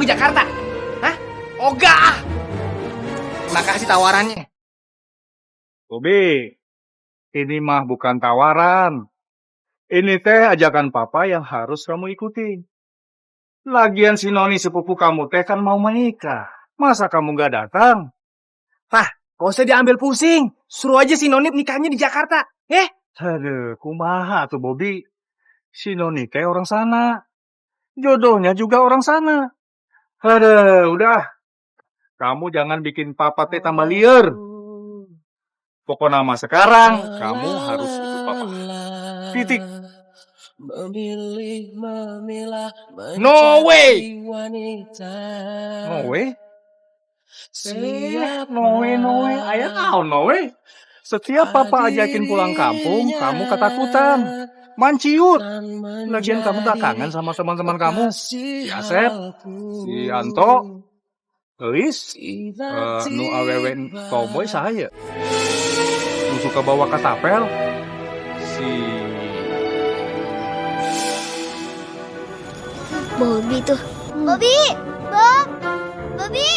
ke Jakarta? Hah? Ogah. Makasih tawarannya. Bobi, ini mah bukan tawaran. Ini teh ajakan papa yang harus kamu ikuti. Lagian si Noni sepupu kamu teh kan mau menikah. Masa kamu gak datang? Gak usah diambil pusing. Suruh aja si Nonip nikahnya di Jakarta. Aduh, kumaha tuh Bobi. Si Noni teh orang sana. Jodohnya juga orang sana. Aduh, udah. Kamu jangan bikin papa teh tambah liar. Pokoknya mah sekarang kamu harus ikut papa. Titik. No way. No way? No way. Ayah tahu no way. Setiap papa ajakin pulang kampung, kamu ketakutan. Manciut. Lagian kamu gak kangen sama teman-teman kamu. Si Asep, si Anto, Elis, nu awewe tomboy saya. Nu suka bawa katapel, si Bobby tuh. Bobby! Bobby!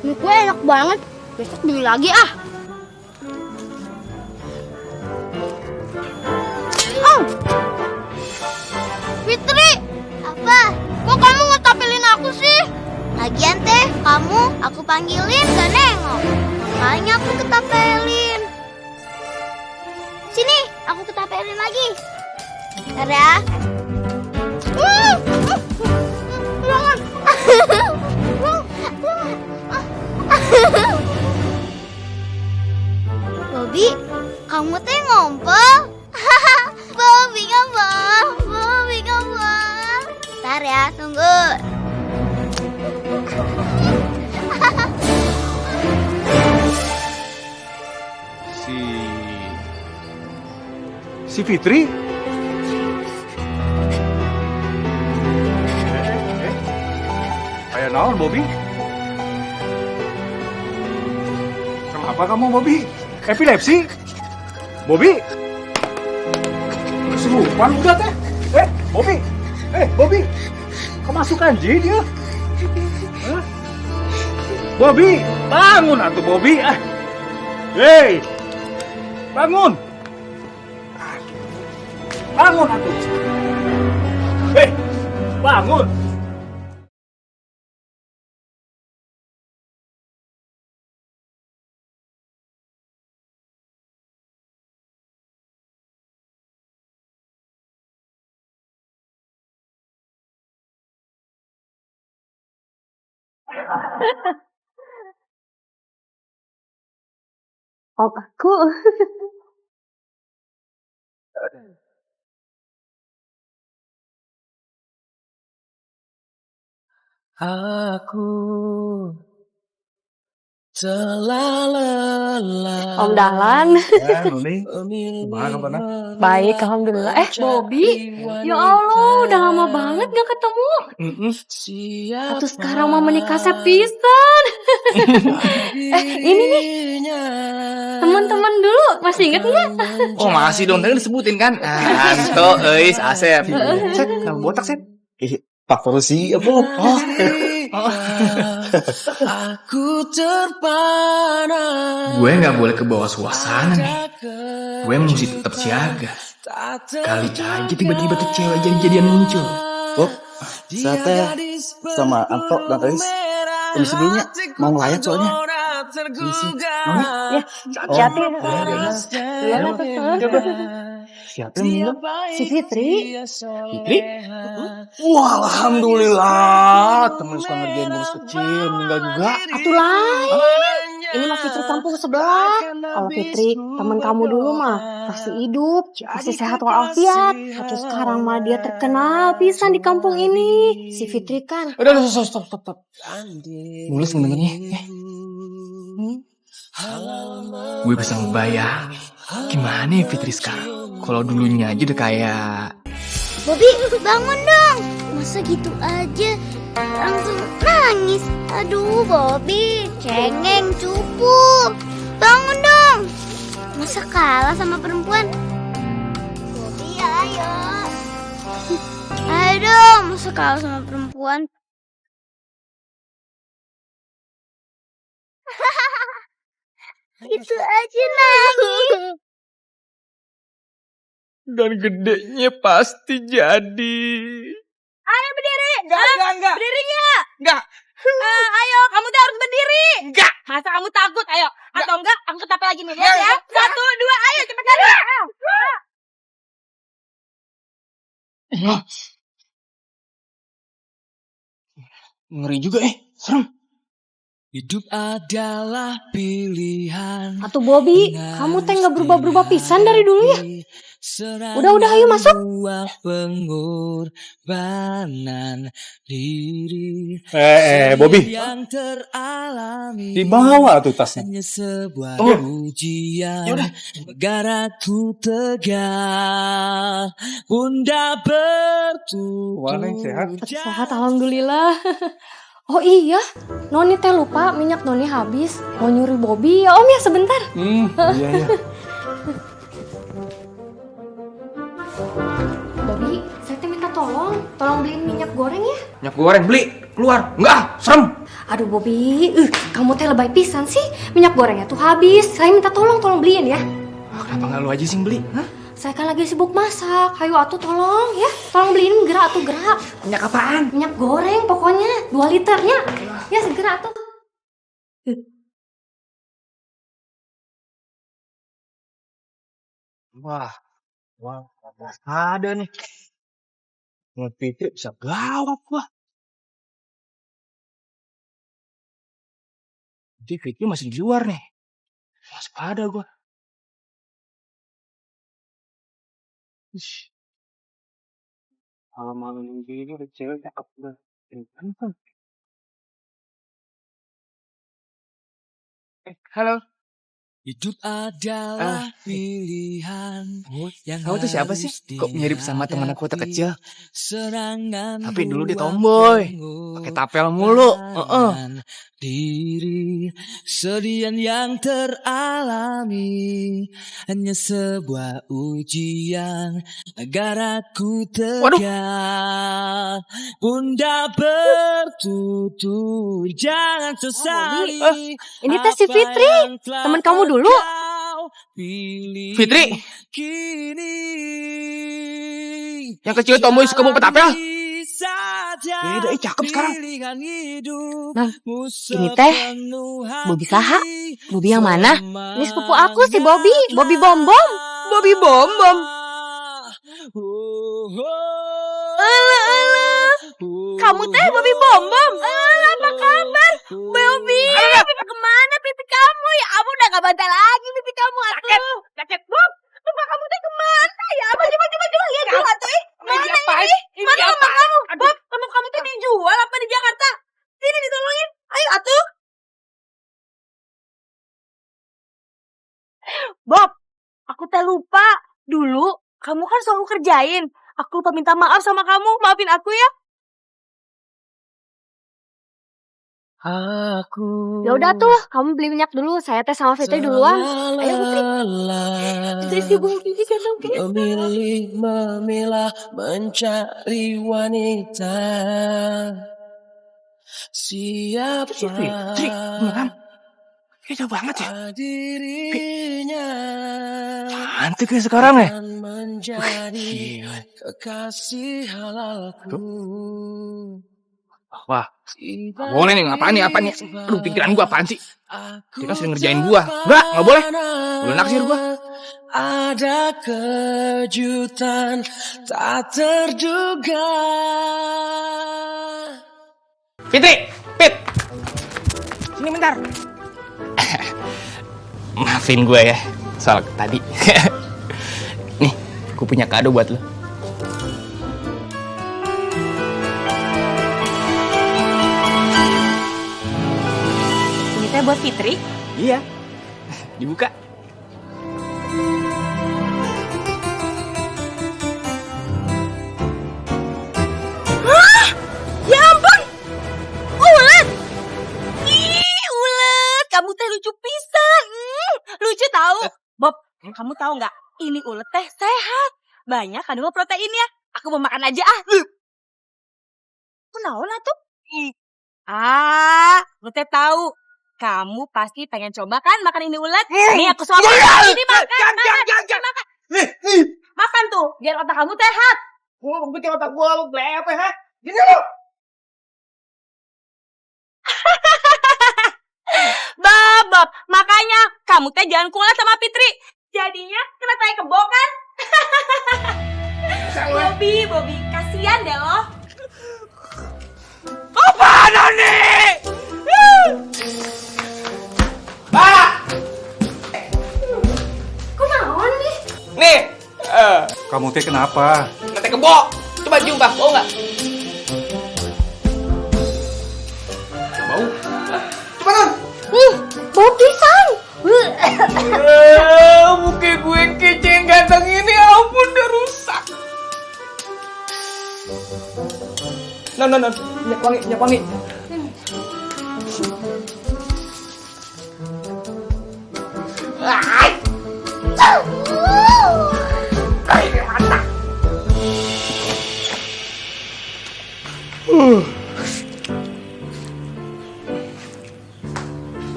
Ini kue enak banget. Besok beli lagi ah. Oh! Fitri! Apa? Kok kamu ngetapelin aku sih? Lagian teh, aku panggilin gak nengok. Makanya aku ketapelin. Sini, aku ketapelin lagi. Bentar ya. Jangan. Bobby, kamu teh ngompol? Bobby ngompol. Bentar ya, tunggu. si Fitri. Kayak naon, Bobby? Kenapa kamu, Bobby? Epilepsi? Bobby? Kesurupan udah teh. Bobby. Bobby. Kemasukan jin dia. Hah? Bobby, bangun atuh Bobby. Hei. Bangun. Bangun atuh. Hei, bangun. Oh, aku. Aku telah lelah. Om Dahlan. Ya, Nuni. Gimana kabarnya? Baik, alhamdulillah. Bobby. Ya Allah, udah lama banget gak ketemu. Atau sekarang mau menikah sepisan. Ini nih. Teman-teman dulu, masih inget nggak? Oh masih dong, tadi disebutin kan. Anto, Eis, Asep. Set, kamu botak Set. Pak Fauzi apa? Aku terpana. Gue nggak boleh ke bawah suasana nih. Gue mesti tetap siaga. Kali aja tiba-tiba tuh cewek jadi-jadian muncul. Saya sama Anto dan Elis. Permisi dulunya, mau ngelayat soalnya. Permisi. Noni? Ya, hati-hati. Siapa yang bilang? Si Fitri. Fitri? Wah, alhamdulillah. Temen suka ngerjain bonus kecil, meninggal juga. Atuh lain. Ini mah Fitri kampung sebelah. Kalau Fitri, teman kamu dulu mah pasti hidup, pasti sehat walafiat. Atau sekarang mah dia terkenal pisan di kampung ini. Si Fitri kan. Udah, stop. Mulus mendengarnya. Gue bisa ngebayang gimana ya Fitri sekarang. Kalau dulunya aja udah kayak... Bobby, bangun dong. Masa gitu aja langsung nangis. Aduh, Bobby, cengeng, cupu. Bangun dong. Masa kalah sama perempuan? Bobby, ayo. Ayo dong, masa kalah sama perempuan? Itu aja nangis. Dan gedenya pasti jadi. Ayo berdiri. Enggak. Berdiri nggak? Enggak. Ayo, kamu tuh harus berdiri. Enggak. Masa kamu takut? Ayo. Atau enggak, angkat apa lagi nih? Lihat ya. 1, 2, ayo cepetan. Ngeri juga serem. Hidup adalah pilihan. Atuh Bobby, kamu teh nggak berubah-berubah pisan dari dulu ya? Udah, ayo masuk. Pengorbanan diri. Bobby. Yang teralami. Dibawa tuh tasnya. Hanya sebuah Oh. ujian. Yaudah. Negaraku tegak. Bunda bertutur. Wah, Neng, sehat? Sehat, alhamdulillah. Oh iya, Noni teh lupa minyak Noni habis. Mau nyuri Bobby ya Om ya sebentar. Iya. Bobby, saya teh minta tolong beliin minyak goreng ya. Minyak goreng beli, keluar. Enggak, serem. Aduh Bobby, kamu teh lebay pisan sih. Minyak gorengnya tuh habis. Saya minta tolong beliin ya. Kenapa nggak lu aja sih yang beli? Hah? Saya kan lagi sibuk masak. Hayu atuh tolong ya. Tolong beliin gerak. Minyak apaan? Minyak goreng pokoknya 2 liternya. Ya segera atuh. Wah, ada nih. Menurut Fitri bisa gawat gua. Jadi Fitri masih di luar nih. Masih ada gua. Malam-malam gini udah cewek cakep banget. Halo. Hidup adalah pilihan. Kamu tuh siapa sih? Kok mirip sama teman aku waktu kecil? Serangan Tapi dulu dia tomboy. Pakai tapel mulu. Diri sedian yang teralami hanya sebuah ujian agar aku tegak. Bunda bertutur jangan sesali. Ini teh si Fitri, teman kamu dulu. Fitri? Yang kecil tomboy suka bawa petapel? Beda, cakep sekarang. Nah, ini teh Bobby saha? Bobby yang mana? Ini sepupu aku si Bobby Bom Bom. Bobby Bom Bom. Kamu teh Bobby Bom Bom. Apa kabar? Bobby, pipi kemana pipi kamu? Ya ampun udah gak bantal lagi pipi kamu atuh. Sakit, Bob. Lupa kamu teh kemana ya? Coba lihat dulu atuh. Mana ini? Mana mama kamu? Bob, kamu teh dijual apa di Jakarta? Sini ditolongin. Ayo atuh. Bob, aku teh lupa. Dulu kamu kan selalu kerjain. Aku lupa minta maaf sama kamu. Maafin aku ya. Aku. Ya udah tuh, kamu beli minyak dulu. Saya teh sama Fitri duluan. Ayo Fitri. Si Bobby gendong kita. Memilah mencari wanita. Siapa Fitri, beneran? Kayaknya jauh banget ya. Dirinya Cantik ya sekarang ya. menjadi Gila. kekasih halalku. Wah, gak boleh nih, ngapain nih, apaan nih? Aduh, pikiran gua apaan sih? Dia kan sering ngerjain gua. Gak boleh. Udah naksir gua. Ada kejutan tak terduga. Fitri, Fit. Sini bentar. Maafin gue ya, soal tadi. Nih, gue punya kado buat lo. Ini teh buat Fitri. Iya. Dibuka. Ya ampun. Ulet. Ih, ulet. Kamu teh lucu pisan. Lucu tahu. Bob, kamu tahu nggak? Ini ulet teh sehat. Banyak kandungan proteinnya. Aku mau makan aja ah. Kunaon atuh? Lu teh tahu. Kamu pasti pengen coba kan makan ini ulet? Nih aku suapin. Ini makan. Makan tuh, biar otak kamu sehat. Gua bikin otak gua lu blepe, ha? Gini lu. Bob, makanya kamu teh jangan kulat sama Fitri. Jadinya kena tai kebo kan? Bobby, kasihan deh lo. Apaan nih? Pak! Kok naon nih? Nih, Kamu teh kenapa? nanti kebo. Coba cium, Pak. Bau nggak? Bau? Coba non. Bau pisan. Muka gue yang kece yang ganteng ini, ampun udah rusak. Non. Minyak wangi.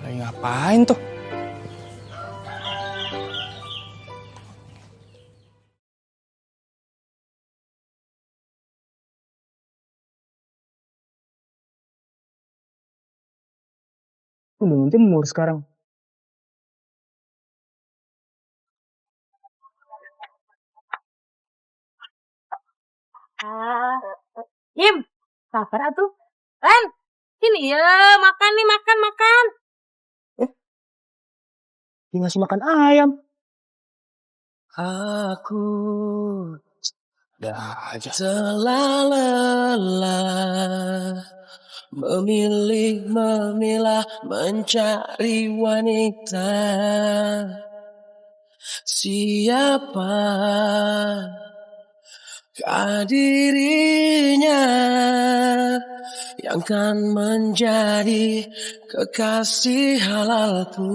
Lagi ngapain tuh? Udah jemur sekarang. Im, sabar atuh. Ren, sini ya, makan nih, makan. Dia ngasih makan ayam. Aku Dah aja. telah lelah memilah, mencari wanita. Siapa dirinya yang kan menjadi kekasih halalku.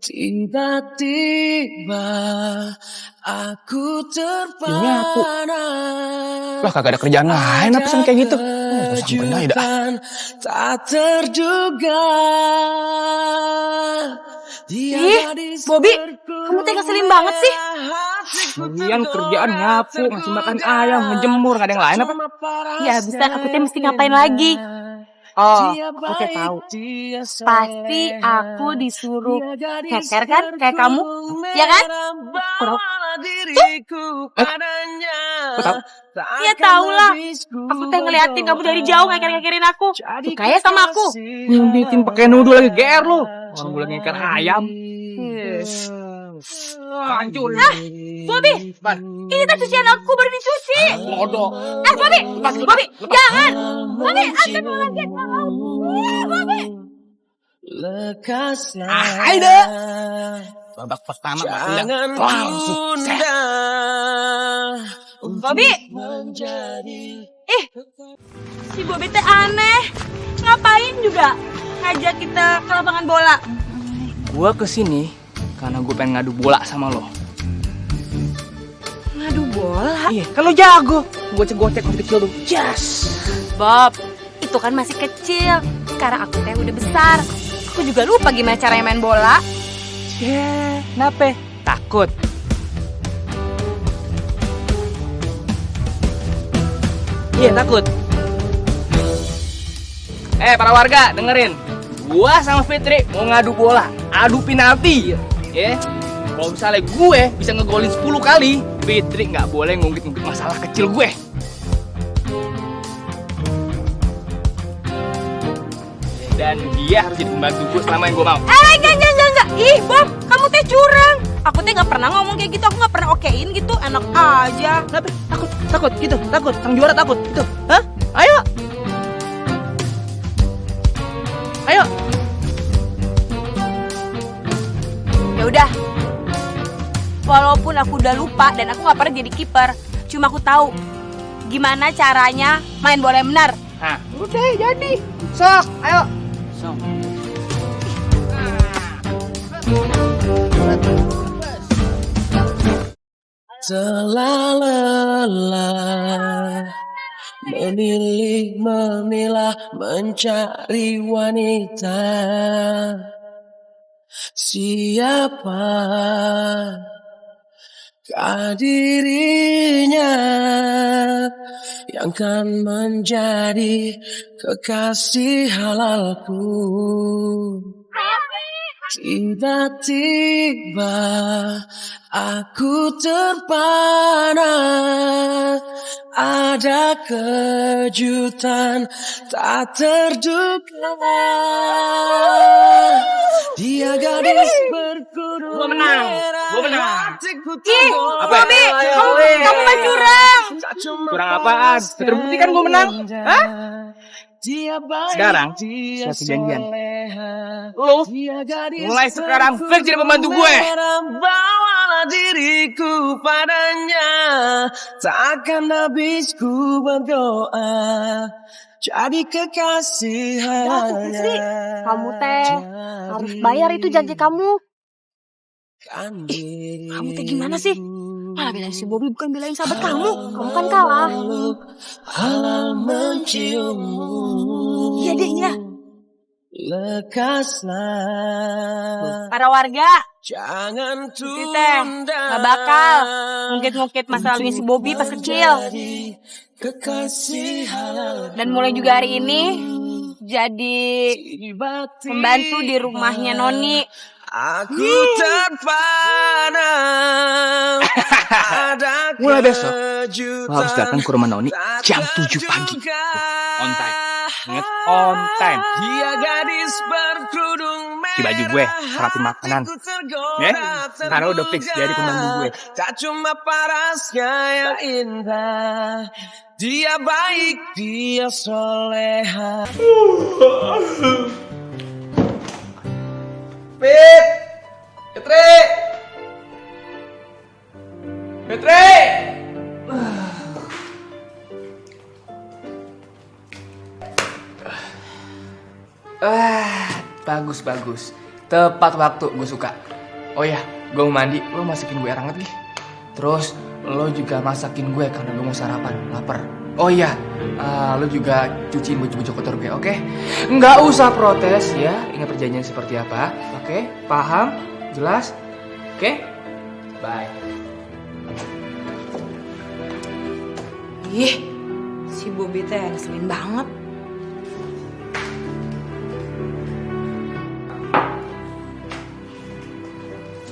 Tiba-tiba aku terpana. Lah kagak ada kerjaan lain apa pesan kayak gitu? Sampein aja dah. Tak terduga. Bobby, kamu teh ngeselin banget sih. Kalian kerjaan nyapu, ngasih makan ayam, ngejemur, gak ada yang lain apa? Ya bisa, aku teh mesti ngapain lagi? Oh, aku teh tahu. Pasti aku disuruh ngeker kan, kayak kamu, ya kan? Kurang. Diriku Kok tahu? Ya tau lah. Aku teh ngeliatin kamu dari jauh ngeker-ngekerin aku. Sukanya sama aku. Bikin pakai nuduh lagi GR lu. Orang gue lagi ngeker ayam. Hancur. Bobby, ini teh cucian aku baru dicuci. Bodoh. Bobby, jangan. Bobby, aku mau lagi mau. Bobby. lekaslah. Aida. Babak pertama Jangan langsung. tunda. Bobby. Menjadi Si Bobby teh aneh. Ngapain juga ngajak kita ke lapangan bola? Gue kesini karena gue pengen ngadu bola sama lo. Ngadu bola? Iya, kalau jago. Gue gocek waktu kecil tuh. Yes. Bob, itu kan masih kecil. Sekarang aku teh udah besar. Aku juga lupa gimana caranya main bola. Kenapa? Takut. Iya, takut. Para warga, dengerin. Gua sama Fitri mau ngadu bola, adu penalti. Ya. Kalau misalnya gue bisa ngegolin 10 kali, Fitri nggak boleh ngungkit-ngungkit masalah kecil gue. Dan dia harus jadi pembantu gue selama yang gue mau. Enggak. Ih, Bob, kamu teh curang. Aku teh nggak pernah ngomong kayak gitu. Aku nggak pernah okein gitu. Enak aja. Kenapa? Takut gitu, takut. Sang juara takut gitu. Hah? Ayo. Ya udah. Walaupun aku udah lupa dan aku nggak pernah jadi kiper, cuma aku tahu gimana caranya main bola yang benar. Nah, udah jadi. Sok, ayo. Sok. telah lelah memilih, memilah, mencari wanita. Siapakah dirinya yang kan menjadi kekasih halalku? Tiba-tiba aku terpana, ada kejutan tak terduga. Dia gadis berkerudung Gua menang. hatiku Ih, Apa? Bobby, kamu mah curang. Curang apaan? Terbukti kan gua menang. Hah? Sekarang, suatu janjian. Lu mulai sekarang fix jadi pembantu gue. Bawalah diriku padanya, takkan habis ku berdoa jadi kekasih hanya. Kamu teh harus bayar itu janji kamu. Kamu teh gimana sih? Malah belain si Bobby bukan belain sahabat kamu. Kamu kan kalah. Halal menciummu. Iya deh, iya. Lekaslah, Para warga, jangan Siti teh tunda. gak bakal ngungkit-ngungkit masa lalunya si Bobby pas kecil. Jadi kekasih halal. Dan mulai juga hari ini jadi pembantu di rumahnya Noni. Aku terpana. Ada Mulai besok, kejutan lo harus datang ke rumah Noni jam 7 pagi. On time. Ingat, on time. Dia gadis berkerudung merah. Di baju gue, rapi makanan. Ya, karena udah fix jadi pembantu gue. Tak cuma parasnya yang indah, dia baik, dia soleha. Fitri! Bagus. Tepat waktu, gue suka. Oh ya, gue mau mandi, lo masakin gue air hangat gih. Terus, lo juga masakin gue karena gue mau sarapan, lapar. Oh iya, lo juga cuciin baju-baju kotor gue, oke? Nggak usah protes ya, ingat perjanjian seperti apa, oke? Paham? Jelas? Oke? Bye. Ih, si Bobby teh ngeselin banget.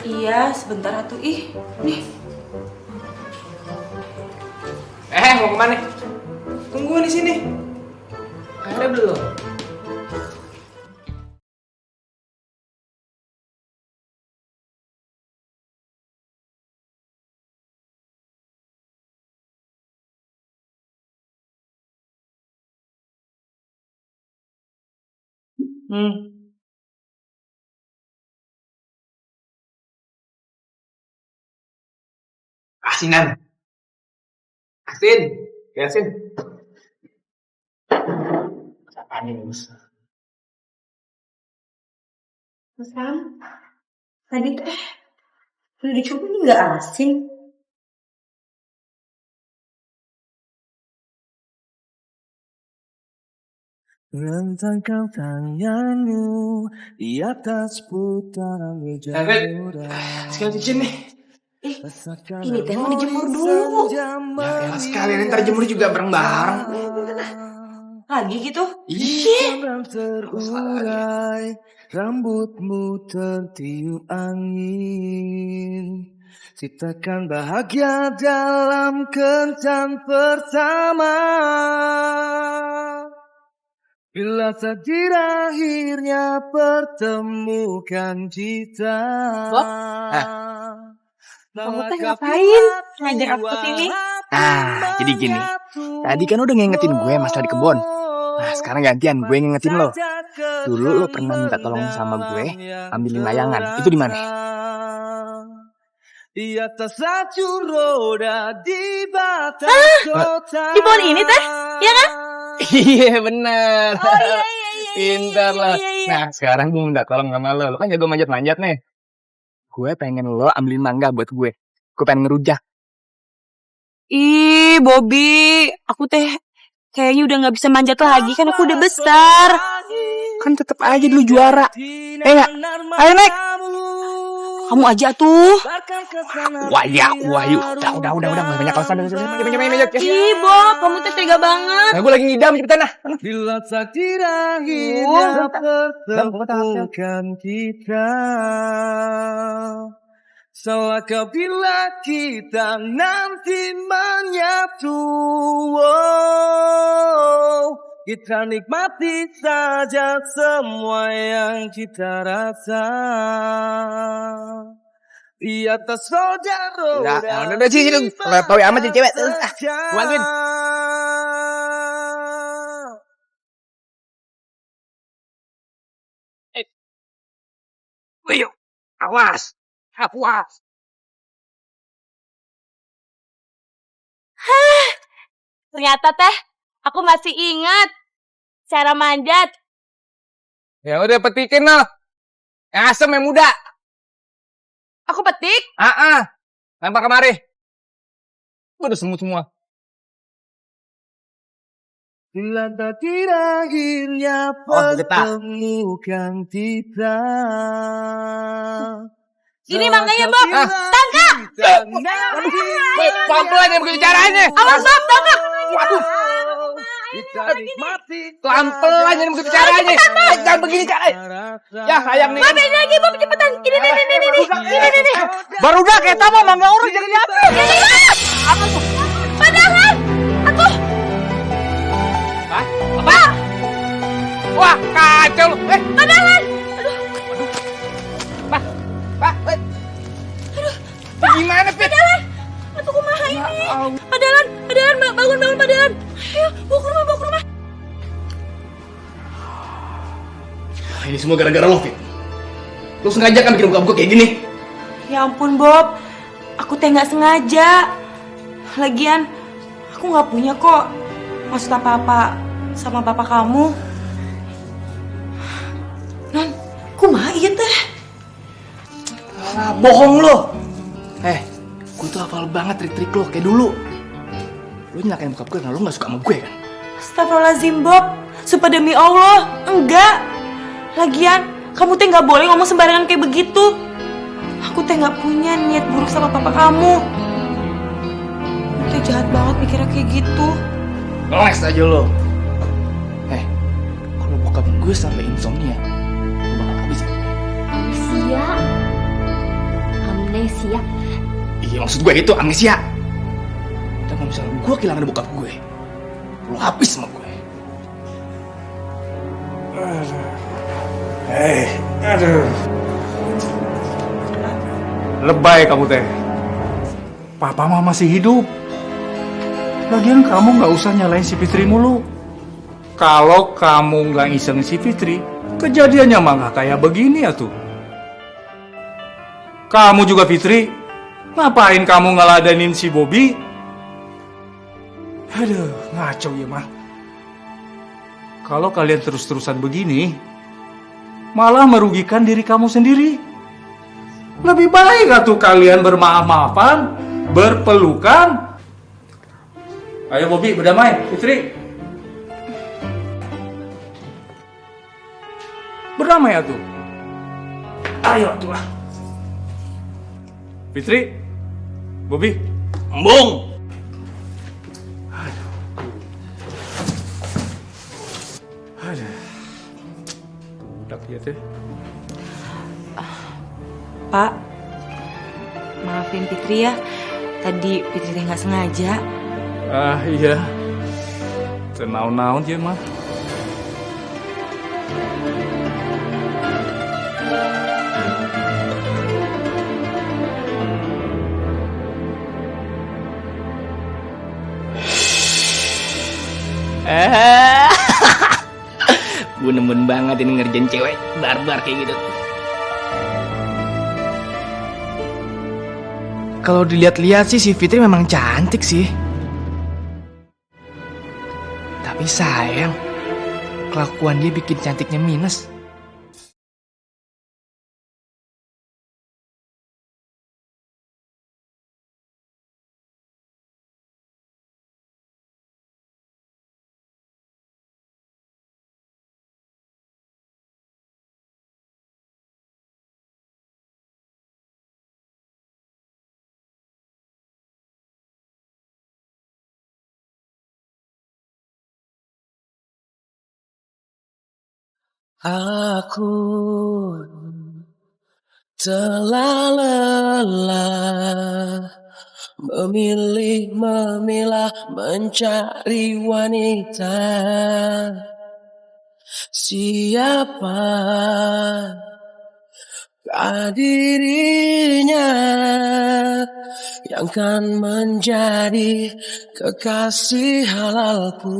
Iya, sebentar atuh. Ih, nih. Mau kemana? Tunggu di sini. Ada belum? Asinan. Asin. Apaan ini, Mus? Mas Ram, tadi teh udah dicoba nih nggak asin. Rentangkan tanganmu di atas putaran meja murah. Sekali cicin nih. Ini teh mau dijemur dulu. Ya elah sekalian ntar jemur juga bareng-bareng. Lagi gitu? Iya. Terurai, rambutmu tertiup angin. Ciptakan bahagia dalam kencan pertama. Bila takdir akhirnya pertemukan kita. Kamu teh ngapain ngajak aku ke sini? Jadi gini. Tadi kan udah ngingetin gue masalah di kebun. Nah, sekarang gantian gue ngingetin lo. Dulu lo pernah minta tolong sama gue ambilin layangan. Itu di mana? Di atas satu roda di batas kota. Di pohon ini teh? Iya kan? Iya bener. Oh iya. Pintar lo. Iya. Nah sekarang gue minta tolong sama lo. Lo kan jago manjat-manjat nih. Gue pengen lo ambilin mangga buat gue. Gue pengen ngerujak. Ih, Bobby, aku teh kayaknya udah nggak bisa manjat lagi kan aku udah besar. Kan tetap aja dulu juara. Enggak? Ayo naik. Kamu aja tuh. Wah, yuk. Udah. Banyak alasan. Banyak. Ih, Bob, kamu teh tega banget. Nah, gue lagi ngidam cepetan nah. Bila takdir akhirnya pertemukan kita, salahkah bila kita nanti menyatu? Kita nikmati saja semua yang kita rasa di atas roda-roda. Udah sini. Tahu amat jadi cewek. Bantuin. Wih, awas. Ternyata teh aku masih ingat cara manjat. Ya udah petikin loh. Yang asem yang muda. Aku petik. Lempar kemari. Udah semua. Bila takdir akhirnya pertemukan kita. Ini makanya Bob, tangkap. Pelan-pelan ya begitu caranya. Awas Bob, tangkap. Waduh. Kita nikmati Pelan-pelan ya begitu caranya. Jangan begini caranya. Ya sayang nih. Bob, ini lagi Bob, cepetan. Ini. Baru udah kayak tamu mangga urus jadi apa? Apa tuh? Padahal, aku. Hah? Apa? Wah, kacau lu. Padahal. Pak. Gimana, Pit? Aku kumaha ini. Padahal, bangun padahal. Ayo, bawa ke rumah. Ini semua gara-gara lo, Fit. Lo sengaja kan bikin buka-buka kayak gini? Ya ampun, Bob. Aku teh nggak sengaja. Lagian, aku nggak punya kok maksud apa-apa sama bapak kamu. Non, kumaha iya teh? Bohong lo. Gue tuh hafal banget trik-trik lo kayak dulu. Lo nyalakan bokap gue karena lo gak suka sama gue kan? Astagfirullahaladzim, Bob. Sumpah demi Allah, enggak. Lagian, kamu teh nggak boleh ngomong sembarangan kayak begitu. Aku teh nggak punya niat buruk sama papa kamu. Kamu teh jahat banget mikirnya kayak gitu. Ngeles aja lo. Kalau bokap gue sampai insomnia, lo bakal habis. Amnesia. Iya, maksud gue itu amnesia. Dan kalau misalnya gue kehilangan bokap gue, lo habis sama gue. Aduh. Lebay kamu teh. Papa mah masih hidup. Lagian kamu nggak usah nyalain si Fitri mulu. Kalau kamu nggak iseng si Fitri, kejadiannya mah nggak kayak begini ya tuh. Kamu juga Fitri, ngapain kamu ngeladenin si Bobby? Aduh, ngaco ya mah. Kalau kalian terus-terusan begini, malah merugikan diri kamu sendiri. Lebih baik atuh kalian bermaaf-maafan, berpelukan. Ayo Bobby, berdamai, Fitri. Berdamai atuh. Ayo atuh lah. Fitri, Bobby, Embung. Aduh. Budak ya teh. Pak, maafin Fitri ya. Tadi Fitri teh nggak sengaja. Iya. Tenaun-naun ya mah. Gue nemen banget ini ngerjain cewek barbar kayak gitu. Kalau dilihat-lihat sih si Fitri memang cantik sih. Tapi sayang, kelakuan dia bikin cantiknya minus. Aku telah lelah memilah, mencari wanita. Siapa dirinya yang kan menjadi kekasih halalku.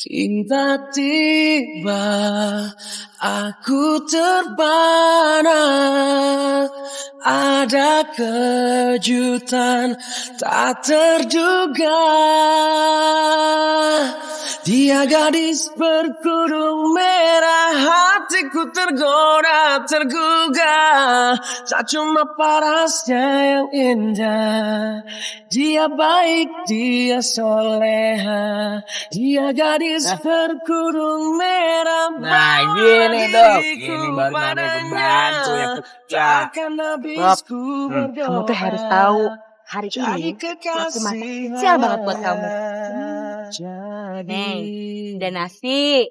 Tiba-tiba aku terbana, ada kejutan tak terduga. Dia gadis berkerudung merah, hatiku tergoda, tergugah. Tak cuma parasnya yang indah, dia baik, dia soleha. Dia gadis berkerudung merah. Nah gini dong, ini baru namanya pembantu yang pecah. Kamu tuh harus tahu, hari ini aku masak spesial banget buat kamu. Nih, ada nasi,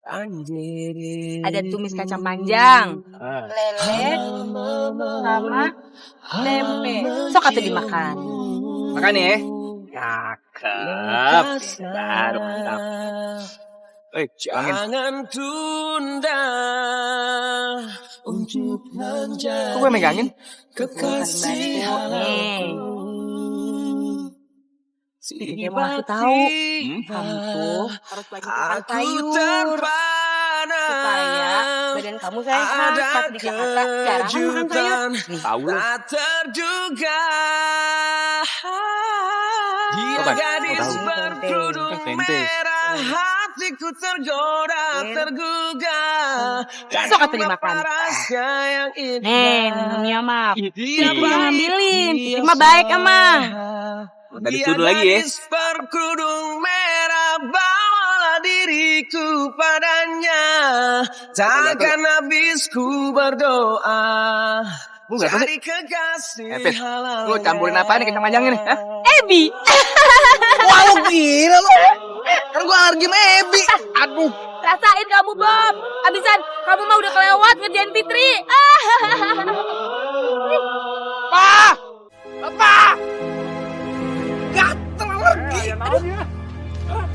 ada tumis kacang panjang, lele, sama tempe. Sok atuh dimakan. Makan ya. Cakep. Baru mantap. Jangan tunda untuk menjadi Kok gue megangin? kekasih halalku. Dia mau ngasih tahu, kamu tuh harus banyak makan sayur supaya badan kamu sehat. Saat di Jakarta jarang makan sayur. Tahu lah. Tak terduga dia Apa? gadis Tahu. berkerudung Tempe. merah, hatiku tergoda, tergugah. Sok atuh dimakan. Nih, minumnya mah. Itu ngambilin, itu mah baik emang. Tadi dulu lagi ya. Berkerudung merah, bawalah diriku padanya. Takkan habis ku berdoa. Lu nggak tahu Cari kekasih Pis, lu campurin apa nih kacang panjang ini? Hah? Ebi. Wah lu gila lu. Kan gua alergi sama Ebi. Aduh. Rasain kamu, Bob. Abisan, kamu mah udah kelewat ngerjain Fitri. Pak! Bapak! Gatel alergi.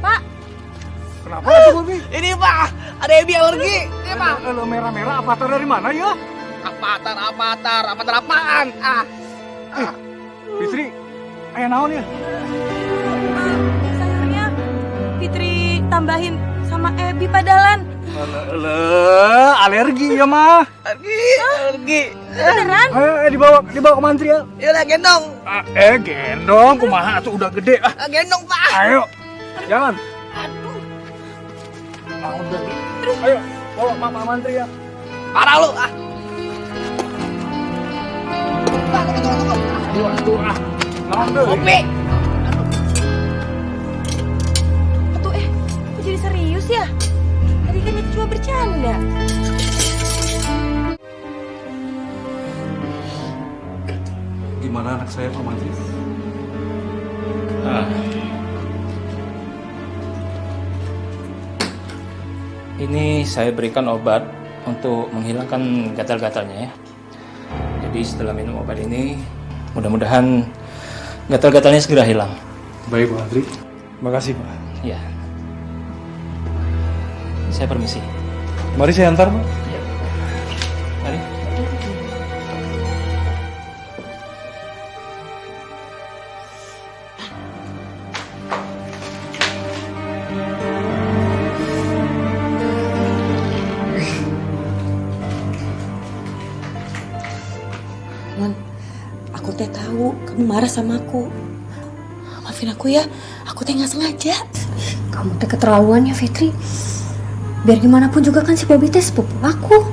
Pak, Kenapa tuh, Bobi? Ini Pak, ada Ebi alergi. Ini Pak. Lo merah-merah avatar dari mana ya? Avatar apaan? Fitri, ayah naon ya? sayurnya Fitri tambahin sama Ebi padalan. Alergi ya mah. Alergi. Beneran? Ayo dibawa ke mantri ya. Yaudah gendong. Gendong, kumaha tuh udah gede. Gendong Pak. Ayo, jangan. Ayo, bawa mama mantri ya. Parah lu. Aduh, naon deh. Kopi. Aduh, kok jadi serius ya? Tadi kan itu cuma bercanda. Gimana anak saya, Pak Mantri? Ini saya berikan obat untuk menghilangkan gatal-gatalnya ya. Jadi setelah minum obat ini, mudah-mudahan gatal-gatalnya segera hilang. Baik, Pak Mantri. Makasih, Pak. Ya. Saya permisi. Mari saya antar, Pak. Mari. Non, aku teh tahu kamu marah sama aku. Maafin aku ya, aku teh nggak sengaja. Kamu teh keterlaluan ya, Fitri. Biar gimana pun juga kan si Bobby teh sepupu aku.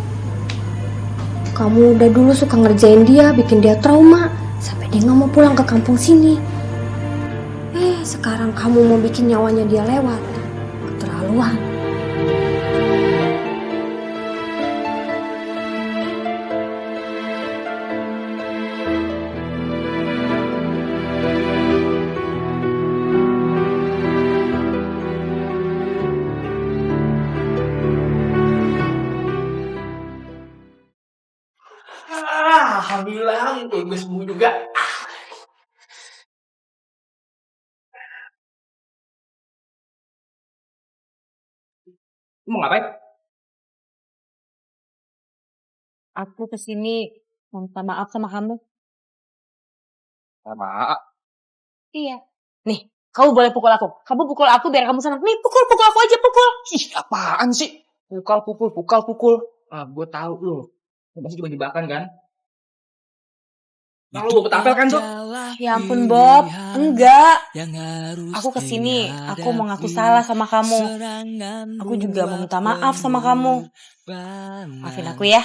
Kamu udah dulu suka ngerjain dia, bikin dia trauma, sampai dia nggak mau pulang ke kampung sini. Sekarang kamu mau bikin nyawanya dia lewat. Keterlaluan. Alhamdulillah, gue sembuh juga. Mau ngapain? Aku kesini minta maaf sama kamu. Maaf. Iya. Nih, kamu boleh pukul aku. Kamu pukul aku biar kamu senang. Nih, pukul aku aja, pukul. Ih, apaan sih? Pukul. Ah, gue tahu lo. Lo pasti cuma jebakan kan? Nah, lo petapel kan tuh? Ya ampun, Bob. Enggak. Aku kesini, aku mau ngaku salah sama kamu. Aku juga mau minta maaf sama kamu. Maafin aku ya.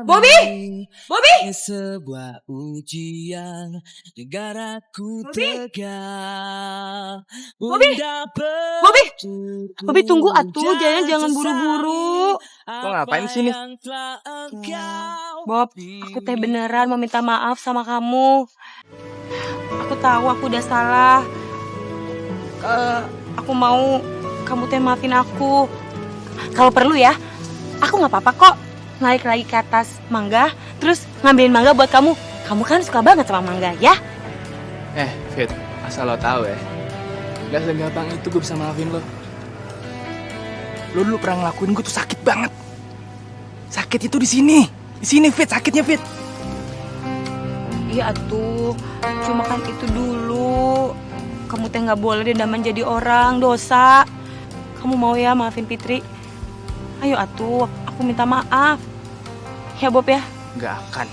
Bobby! Bobby! Sebuah ujian negaraku tegak. Bobby! Bobby! Bobby tunggu atuh, jangan buru-buru. Lo ngapain sini? Bob, aku teh beneran mau minta maaf sama kamu. Aku tahu aku udah salah. Aku mau kamu teh maafin aku. Kalau perlu ya, aku nggak apa-apa kok naik lagi ke atas mangga, terus ngambilin mangga buat kamu. Kamu kan suka banget sama mangga, ya? Fit, asal lo tahu ya, gak segampang itu gue bisa maafin lo. Lo dulu pernah ngelakuin gue tuh sakit banget. Sakit itu di sini Fit, sakitnya Fit. Iya atuh, cuma kan itu dulu. Kamu teh nggak boleh dendaman jadi orang, dosa. Kamu mau ya maafin Fitri? Ayo atuh, aku minta maaf. Ya Bob ya? Gak akan.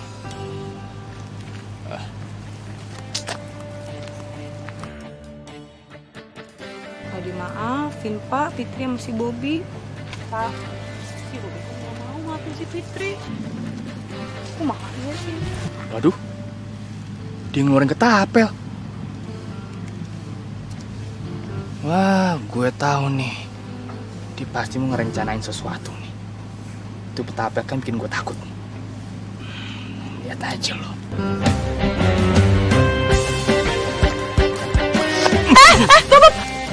Kalau dimaafin Pak, Fitri sama si Bobby. Pak, si Bobby kan gak mau maafin si Fitri. Aku makanya sih. Waduh, dia ngeluarin ketapel. Wah, gue tahu nih. Dia pasti mau ngerencanain sesuatu nih. Itu petapel kan bikin gue takut. Lihat aja lo.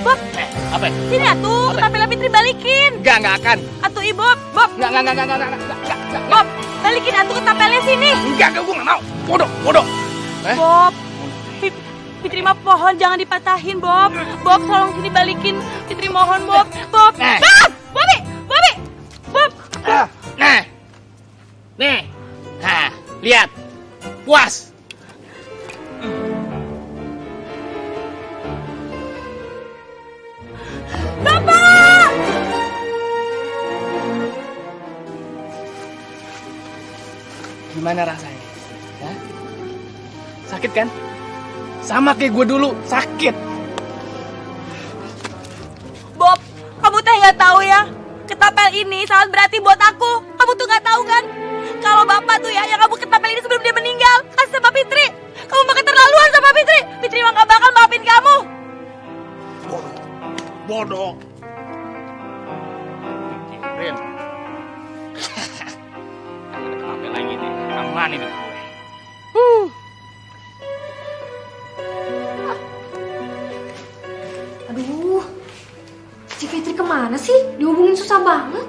Bob, Apa? sini atuh, ketapel Fitri balikin. Gak akan. Atuh Bob, Bob. Gak. Bob, balikin atuh ketapelnya sini. Enggak, gue gak mau. Bodoh. Bob, Fitri mah pohon jangan dipatahin, Bob. Bob, tolong sini balikin. Fitri mohon, Bob. Bob, Bob, Bobby. Bob. Nih. Nah, lihat. Puas. Bapak! Gimana rasanya? Hah? Sakit kan? Sama kayak gue dulu, sakit. Bob, kamu teh nggak tahu ya? Ketapel ini sangat berarti buat aku. Kamu tuh nggak tahu kan? Kalau bapak tuh ya, yang kamu ketapel ini sebelum dia meninggal, kasih sama Fitri. Kamu makin terlaluan sama Fitri. Fitri mah nggak bakal maafin kamu. Bodoh. Rin. Apa lagi nih? Aman hidup gue. Aduh, si Fitri kemana sih? Dihubungin susah banget.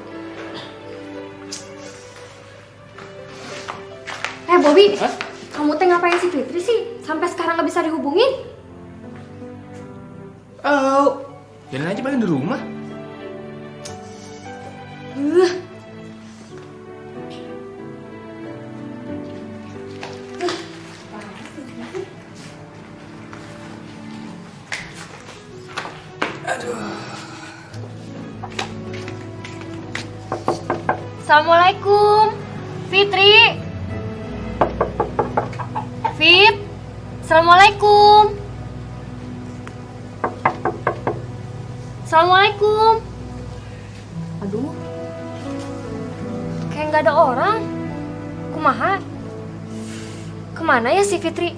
Bobby, hah? Kamu teh ngapain si Fitri sih? Sampai sekarang gak bisa dihubungin? Oh, jalan aja paling di rumah. Assalamualaikum, Fitri. Fit, assalamualaikum. Assalamualaikum. Aduh, kayak nggak ada orang. Kumaha? Kemana ya si Fitri?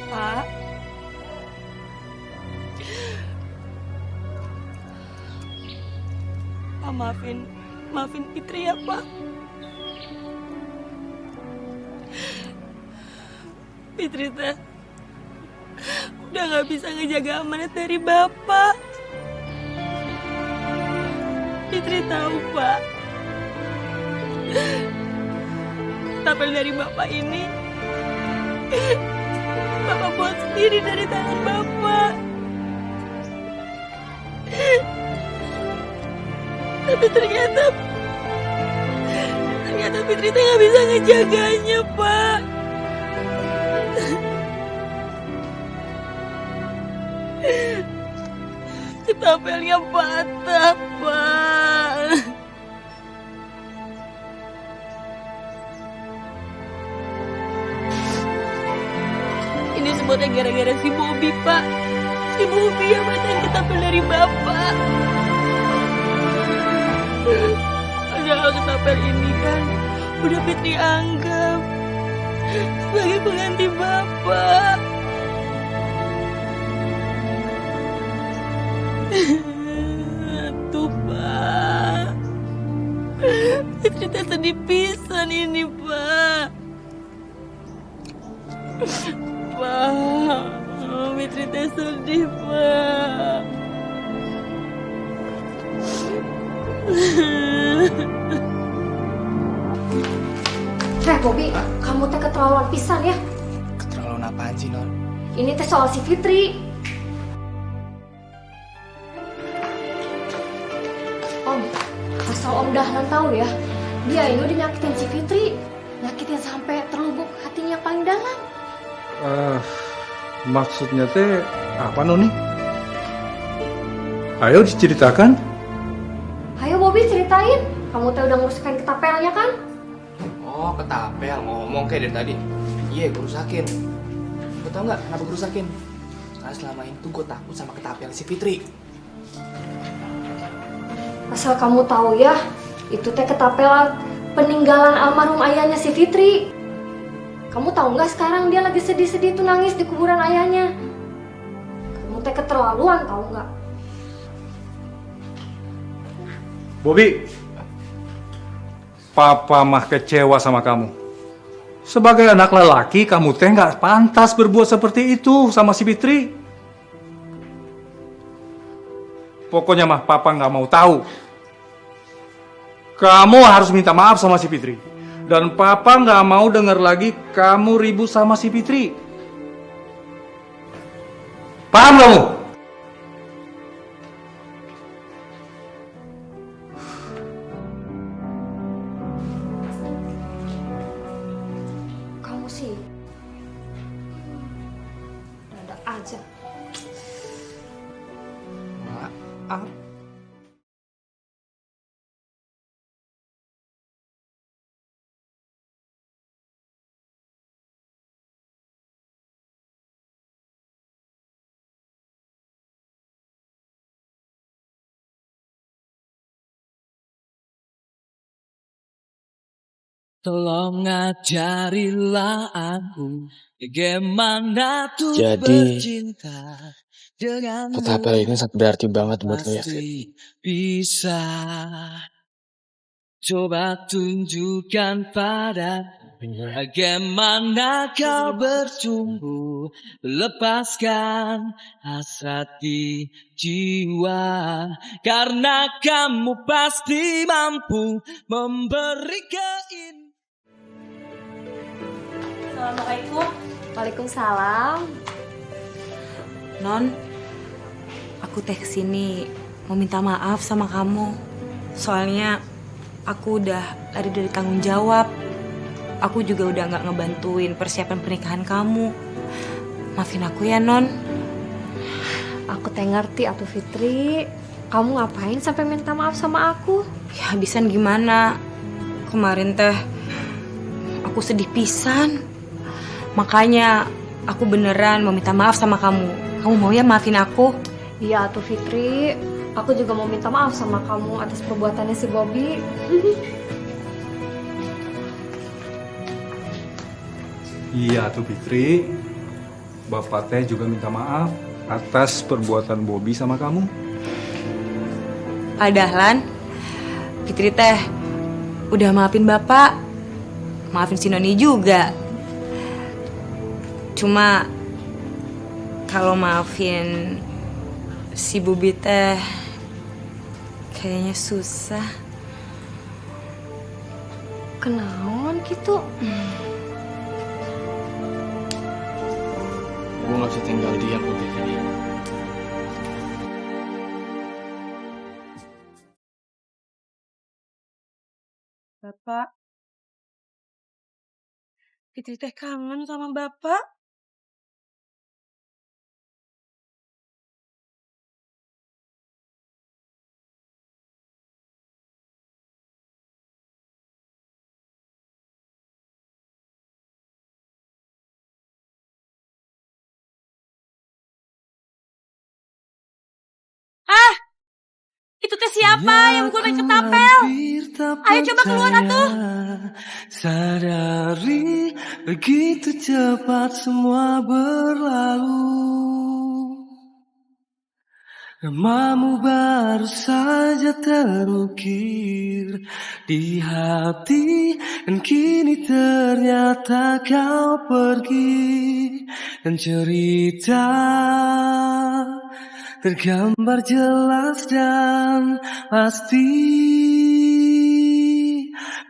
Pak. Pak maafin Fitri ya Pak. Fitri teh udah gak bisa ngejaga amanat dari Bapak. Fitri tahu Pak, ketapel dari Bapak ini Bapak buat sendiri dari tangan Bapak. Tapi ternyata Fitri teh gak bisa ngejaganya Pak. Ketapelnya patah Pak. Ini semuanya gara-gara si Bobby Pak. Si Bobby yang matain ketapel dari Bapak. Padahal ketapel ini kan udah Fitri anggap sebagai pengganti Bapak. Tuh Pak, Fitri teh sedih pisan ini Pak. Pak, Fitri teh sedih Pak. Bobby, kamu teh keterlaluan pisan ya. Keterlaluan apaan sih, Non? Ini teh soal si Fitri. Om, asal Om Dahlan tahu ya, dia ini udah nyakitin si Fitri. Nyakitin sampai terlubuk hatinya yang paling dalam. Maksudnya teh apa Noni? Ayo diceritakan. Ayo Bobby ceritain, kamu teh udah nguruskan ketapelnya kan? Oh, ketapel. Ngomong kayak dari tadi. Iya, gue rusakin. Gue tau gak kenapa gue rusakin? Karena selama ini tuh gue takut sama ketapel si Fitri. Asal kamu tahu ya, itu teh ketapel peninggalan almarhum ayahnya si Fitri. Kamu tahu nggak sekarang dia lagi sedih-sedih tuh nangis di kuburan ayahnya. Kamu teh keterlaluan tahu nggak? Bobby, Papa mah kecewa sama kamu. Sebagai anak lelaki, kamu teh nggak pantas berbuat seperti itu sama si Fitri. Pokoknya mah Papa nggak mau tahu. Kamu harus minta maaf sama si Fitri. Dan Papa nggak mau dengar lagi kamu ribut sama si Fitri. Paham kamu? Kamu sih dadak aja. Maaf. Tolong ajarilah aku bagaimana tuh Jadi, bercinta denganmu. ketapel ini sangat berarti banget buat lo ya, Fit. Pasti bisa. Coba tunjukkan pada bagaimana kau bertumbuh, lepaskan hasrat di jiwa, karena kamu pasti mampu memberi keindahan. Assalamualaikum. Waalaikumsalam. Non, aku teh kesini mau minta maaf sama kamu. Soalnya aku udah lari dari tanggung jawab. Aku juga udah gak ngebantuin persiapan pernikahan kamu. Maafin aku ya, Non. Aku teh ngerti atuh Fitri. Kamu ngapain sampai minta maaf sama aku? Ya habisan gimana? Kemarin teh aku sedih pisan. Makanya aku beneran mau minta maaf sama kamu. Kamu mau ya maafin aku? Iya atuh Fitri. Aku juga mau minta maaf sama kamu atas perbuatannya si Bobby. Iya tuh Fitri. Bapak teh juga minta maaf atas perbuatan Bobby sama kamu. Pak Dahlan, Fitri teh udah maafin Bapak, maafin si Noni juga. Cuma kalau maafin si Bubi teh kayaknya susah. Kenaon gitu? Gue gak bisa tinggal diam kok Fitri. Bapak, Fitri teh kangen sama Bapak. Itu teh siapa yang mukul main ketapel? Ayo coba keluar atuh. Sadari begitu cepat semua berlalu. Namamu baru saja terukir di hati, dan kini ternyata kau pergi. Dan cerita tergambar jelas dan pasti,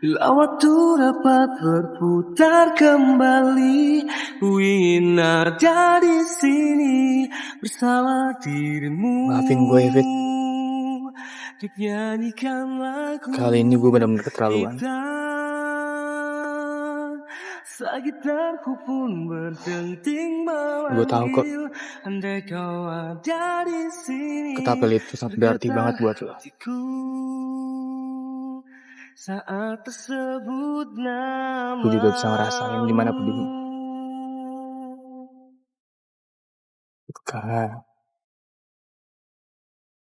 bila waktu dapat berputar kembali, ku ingin ada di sini bersama dirimu. Maafin gue, Fit. Kali ini gue benar-benar keterlaluan. Gue tahu kok, ketapel itu sangat berarti banget buat lo. Gue juga bisa ngerasain gimana pedihnya. Karena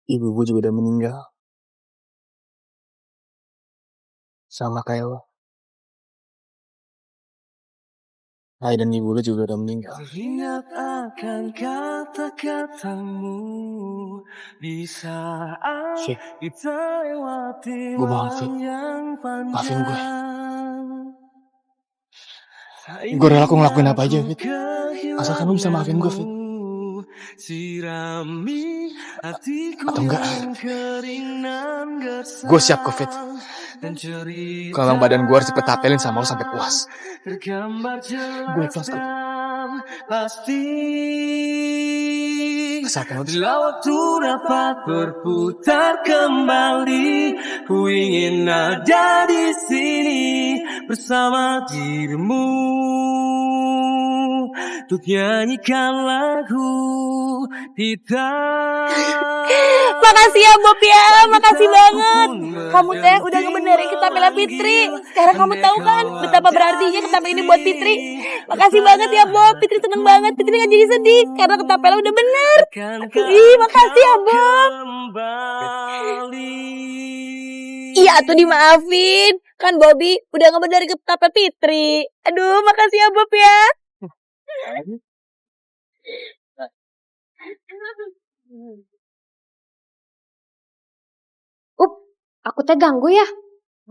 ibu gue juga udah meninggal. Sama kayak lo. Ayah dan ibu lo juga udah meninggal. Ingat akan kata-katamu di saat kita lewati maafin yang panjang. Maafin gue. Gue rela aku ngelakuin apa aja, Fit. Asalkan lu bisa maafin gue, Fit. Atau enggak, gue siap kok, Fit. Kalau badan gue harus dipetapelin sama lo sampai puas. Gue ikhlas kok. Asalkan lo bisa. Waktu dapat berputar kembali, ku ingin ada di sini bersama dirimu, untuk nyanyikan lagu kita. Makasih ya Bob ya, makasih banget. Kamu teh udah ngebenerin ketapelnya Fitri. Sekarang kamu tahu kan betapa berartinya ketapel ini buat Fitri. Makasih banget ya Bob, Fitri seneng banget. Fitri gak jadi sedih karena ketapelnya udah bener. Ih, makasih ya Bob. Iya tuh dimaafin. Kan Bobby udah ngebenerin ketapel Fitri. Aduh, makasih ya Bob ya. Aku teh ganggu ya?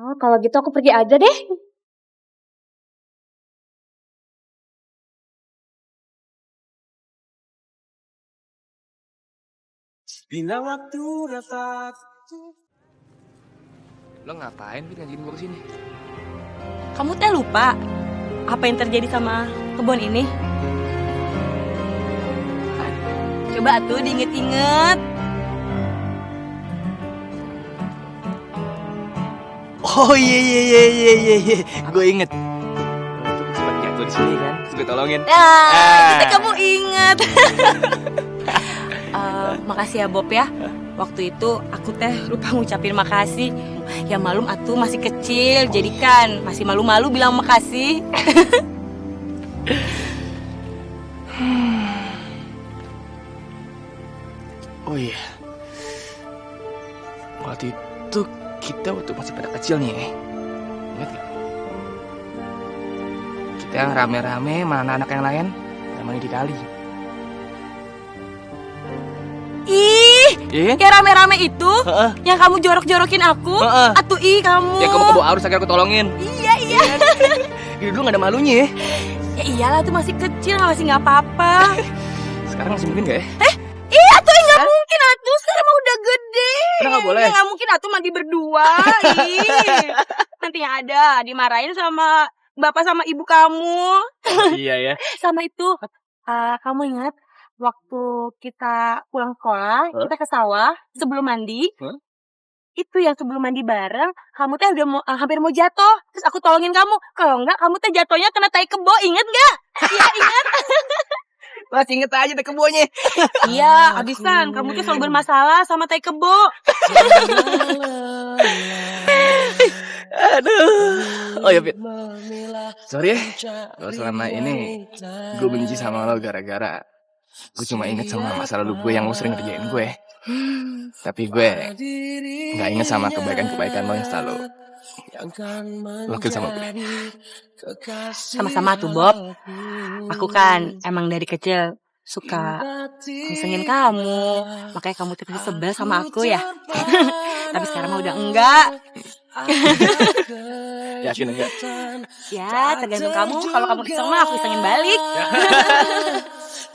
Oh, kalau gitu aku pergi aja deh. Bila waktu dapat. Lo ngapain Fit ngajakin gue kesini? Kamu teh lupa apa yang terjadi sama kebun ini? Coba tuh diinget-inget. Oh iya, gue inget. Sempat jatuh di sini kan, terus gue tolongin. Kita kamu inget. Makasih ya Bob ya. Waktu itu aku teh lupa ngucapin makasih. Ya malum atuh masih kecil, jadi kan masih malu-malu bilang makasih. Oh iya. Waktu itu kita waktu masih pada kecil nih ya. Ingat gak? Kita rame-rame sama anak-anak yang lain yang mandi di kali. Ih, Iya. Yang rame-rame itu, Heeh. yang kamu jorok-jorokin aku, Heeh. atuh kamu. Ya kamu kebawa arus akhirnya aku tolongin. Iya. Ini dulu gak ada malunya ya. Ya iyalah tuh masih kecil, masih nggak apa-apa. Sekarang masih mungkin gak ya? Iya tuh nggak mungkin atuh, sekarang mah udah gede. Udah nggak boleh? Ya nggak mungkin atuh mandi berdua. Ih. Nanti yang ada dimarahin sama bapak sama ibu kamu. Iya ya. Sama itu, kamu ingat waktu kita pulang sekolah, kita ke sawah sebelum mandi. Itu yang sebelum mandi bareng, kamu teh udah hampir mau jatuh. Terus aku tolongin kamu. Kalau enggak, kamu teh jatuhnya kena tai kebo. Ingat nggak? Iya, ingat. Masih inget aja deh kebonya. Iya, abisan. Kamu tuh selalu bermasalah sama tai kebo. Aduh. Oh ya, Fit. Sorry ya. Kalau selama ini gue benci sama lo gara-gara gue cuma inget sama masa lalu gue yang lo sering ngerjain gue. Tapi gue gak inget sama kebaikan-kebaikan lo yang selalu wakil sama gue. Sama-sama tuh, Bob. Aku kan emang dari kecil suka ngisengin kamu. Makanya kamu tuh pasti sebel sama aku ya. Tapi sekarang mah udah enggak. Yakin enggak? Ya, tergantung kamu. Kalau kamu iseng mah aku isengin balik.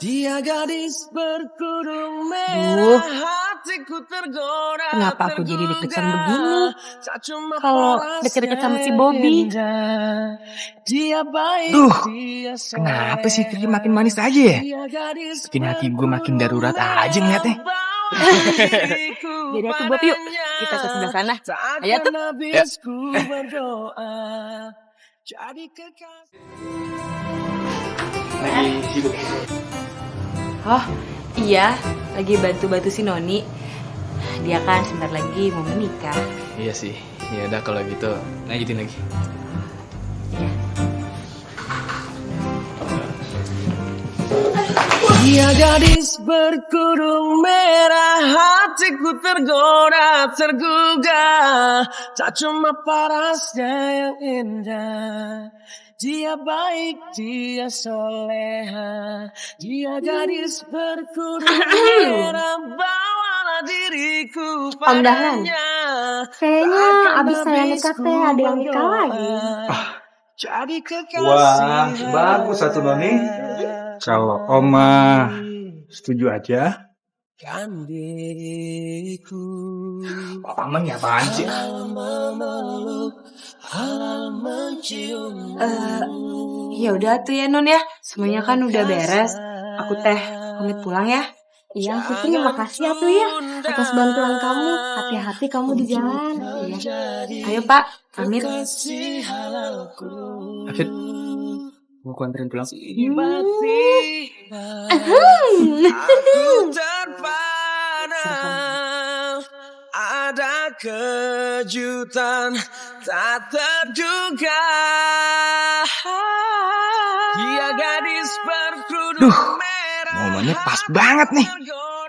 Dia gadis berkerudung Duh, merah, hatiku tergoda. kenapa aku jadi deg-degan begini? Kalau deket-deket sama si Bobby. Dia baik, Duh, dia kenapa sih Tri makin manis aja ya? Bikin hati gue makin darurat aja ngeliatnya. Jadi aku Bob yuk, kita ke sebelah sana. Ayo tuh. Ya. Lagi sibuk. Oh iya, lagi bantu-bantu si Noni. Dia kan sebentar lagi mau menikah. Iya sih. Ya udah kalau gitu lanjutin lagi. Dia gadis berkerudung merah, hatiku tergoda, tergugah. Tak cuma parasnya yang indah, dia baik, dia soleha. Dia gadis berkerudung merah, bawalah diriku Om Dahlan, padanya. kayaknya abis saya nikah teh ada yang nikah lagi. Jadi kekasih. Wah, bagus satu Noni. Kalau Oma setuju aja. Kan diriku Paman ya apaan sih? Ya udah tuh ya Non ya. Semuanya kan udah beres. Aku teh pamit pulang ya. Iya, Fitri, makasih ya tuh ya atas bantuan kamu. Hati-hati kamu di jalan. Iya. Ayo Pak, pamit. Fit, mau ku anterin pulang? Ada kejutan tak terduga. Dia gadis berkerudung merah. Momennya pas banget nih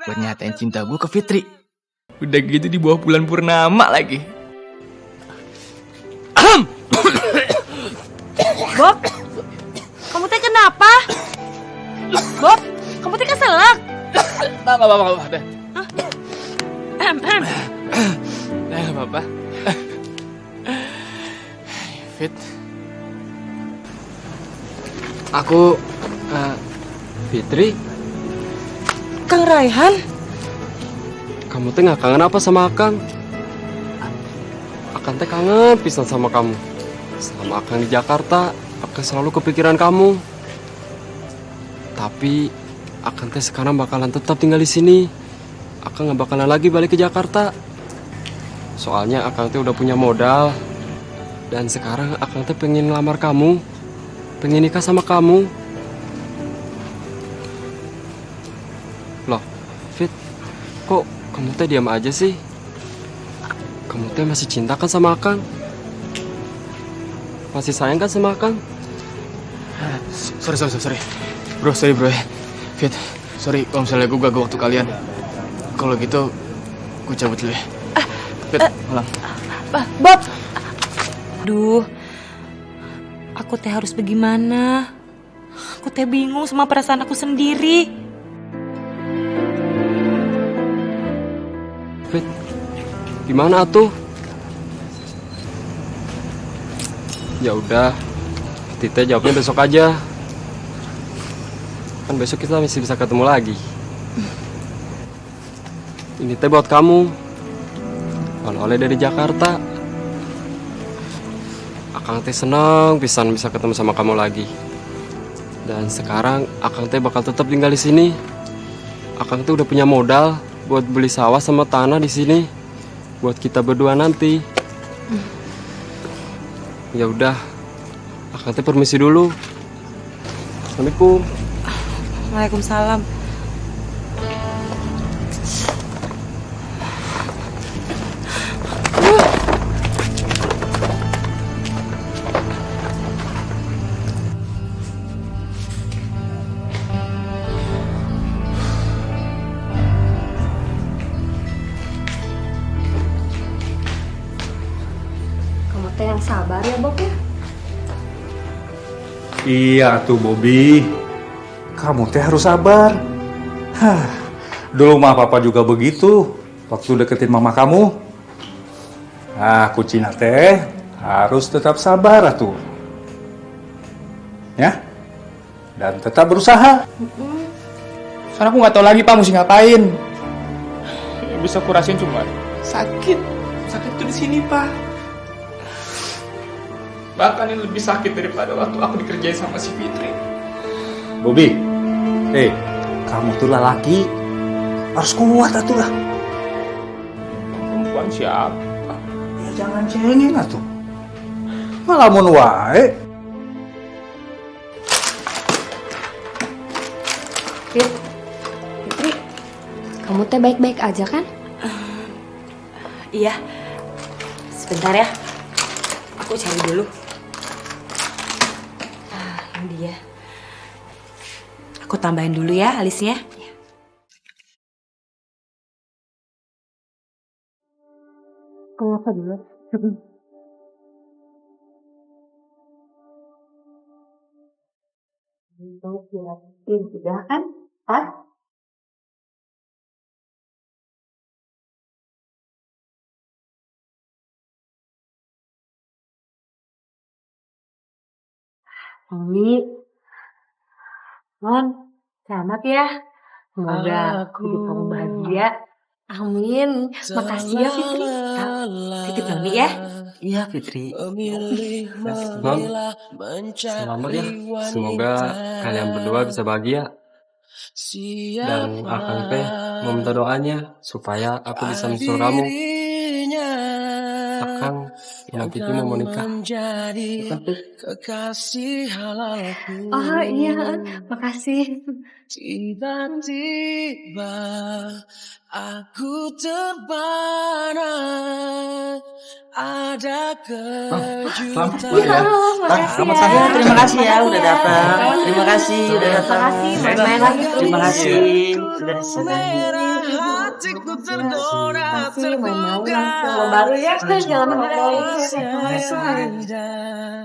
buat nyatain cinta gue ke Fitri. Udah gitu di bawah bulan purnama lagi. Bob, kamu teh kenapa? Bob, kamu teh keselak. Gak apa-apa deh. Gak apa-apa. Fit, aku Fitri. Kang Raihan, Kamu teh gak kangen apa sama Akang? Akang teh kangen pisan sama kamu. Selama Akang di Jakarta, Akang selalu kepikiran kamu. Tapi Akang teh sekarang bakalan tetap tinggal di sini. Akang gak bakalan lagi balik ke Jakarta. Soalnya Akang teh udah punya modal. Dan sekarang Akang teh pengen ngelamar kamu, pengen nikah sama kamu. Loh, Fit, kok kamu teh diam aja sih? Kamu teh masih cinta kan sama Akang? Masih sayang kan sama Akang? Sorry. Sorry bro. Fit, sorry kalau misalnya gue ganggu waktu kalian. Kalau gitu, gue cabut dulu ya. Fit, pulang. Bob. Aduh, aku teh harus bagaimana? Aku teh bingung sama perasaan aku sendiri. Fit, gimana atuh? Ya udah, Tite jawabnya besok aja. Kan besok kita masih bisa ketemu lagi. Ini teh buat kamu, oleh-oleh dari Jakarta. Akang teh senang pisan bisa ketemu sama kamu lagi. Dan sekarang Akang teh bakal tetap tinggal di sini. Akang teh udah punya modal buat beli sawah sama tanah di sini buat kita berdua nanti. Ya udah, Akang teh permisi dulu. Assalamualaikum. Waalaikumsalam. Kamu teh yang sabar ya, Bob ya? Iya tuh Bobby, kamu teh harus sabar. Dulu mah papa juga begitu waktu deketin mama kamu. Nah, kucina teh harus tetap sabar atuh. Ya, dan tetap berusaha. Soalnya aku nggak tahu lagi Pak mesti ngapain. Yang bisa aku rasain cuma sakit itu di sini Pak. Bahkan ini lebih sakit daripada waktu aku dikerjain sama si Fitri. Bobby, kamu tuh lelaki, harus kuat atuh lah. Perempuan siapa? Ya jangan cengeng atuh. Malah mun wae. Fitri, kamu teh baik-baik aja kan? Iya. Sebentar ya. Aku cari dulu. Ini dia. Aku tambahin dulu ya alisnya. Kenapa dulu? Sudah kan? Pas? Umi, Non, selamat ya. Semoga hidup kamu bahagia. Amin. Makasih ya Fitri. Titip Noni ya. Iya Fitri. Non, selamat ya. Semoga kalian berdua bisa bahagia. Dan Akang teh meminta doanya supaya aku bisa menyusul kamu. Akang nanti mau menikah. Oh iya, makasih. Tiba-tiba aku terpana, ada kejutan. Makasih Selamat ya. saya. Terima kasih ya udah datang. Terima kasih udah datang. Makasih, main-main lagi. Terima kasih sudah Hatiku tergoda, Makasih, main-main lagi. Kalau baru ya, jangan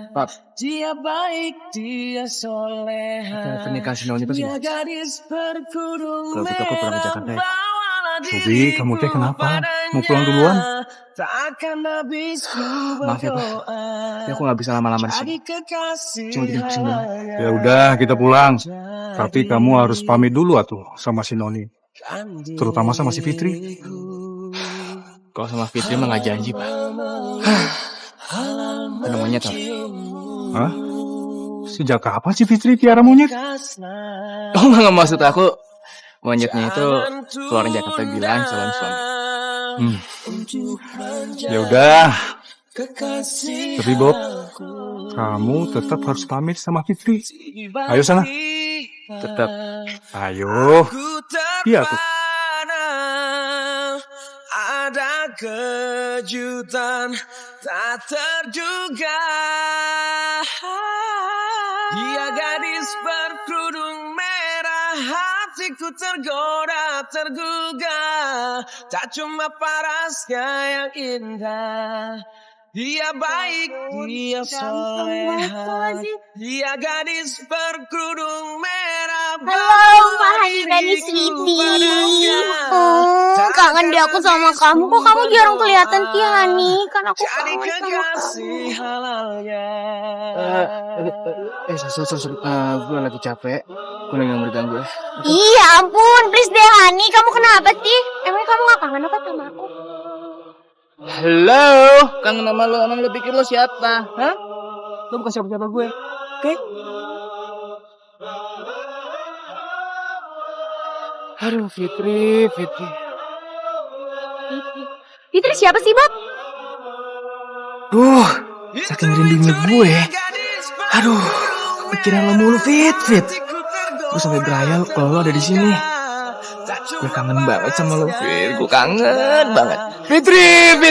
Pak, Dia baik, dia soleha. pernikahan si Noni pasti. Dia gadis berkerudung Kalau gitu aku pulang ke Jakarta ya. Bobby, kamu teh kenapa? Mau pulang duluan? Takkan habis ku Maaf ya Pak, tapi aku nggak bisa lama-lama di sini. Cuma jadi pusing doang. Ya udah, kita pulang. Tapi kamu harus pamit dulu atuh sama si Noni. Terutama sama si Fitri. Kalau sama Fitri mah nggak janji Pak. Ada monyet Pak. Hah? Sejak kapan si Fitri tiara monyet? Oh nggak maksud aku. Monyetnya itu keluar Jakarta bilang calon suami. Ya udah. Tapi Bob, kamu tetap harus pamit sama Fitri. Ayo sana. Tetap. Ayo. Iya tuh. Ada kejutan tak terduga. Dia gadis berkerudung merah, hatiku tergoda, tergugah. Tak cuma parasnya yang indah, dia baik, dia soleha. Dia gadis berkerudung merah. Halo, Pak Haji Gani Sweetie. Kangen kangen deh aku sama kamu. Kok kamu jarang kelihatan Tiani? Kan aku kangen sama kamu. Sorry. Gue lagi capek. Gue lagi nggak berganggu ya. Iya ampun, please deh Hani. Kamu kenapa sih? Emang kamu gak kangen apa sama aku? Halo, kangen sama lo. Emang lo pikir lo siapa? Hah? Lo bukan siapa-siapa gue. Oke? Aduh, Fitri. Fitri siapa sih, Bob? Duh, saking rindunya gue. Aduh, pikiran lo mulu, Fit. Gue sampai berayal kalau lo ada di sini. Gue kangen banget sama lo, Fit. Gue kangen banget. Fitri.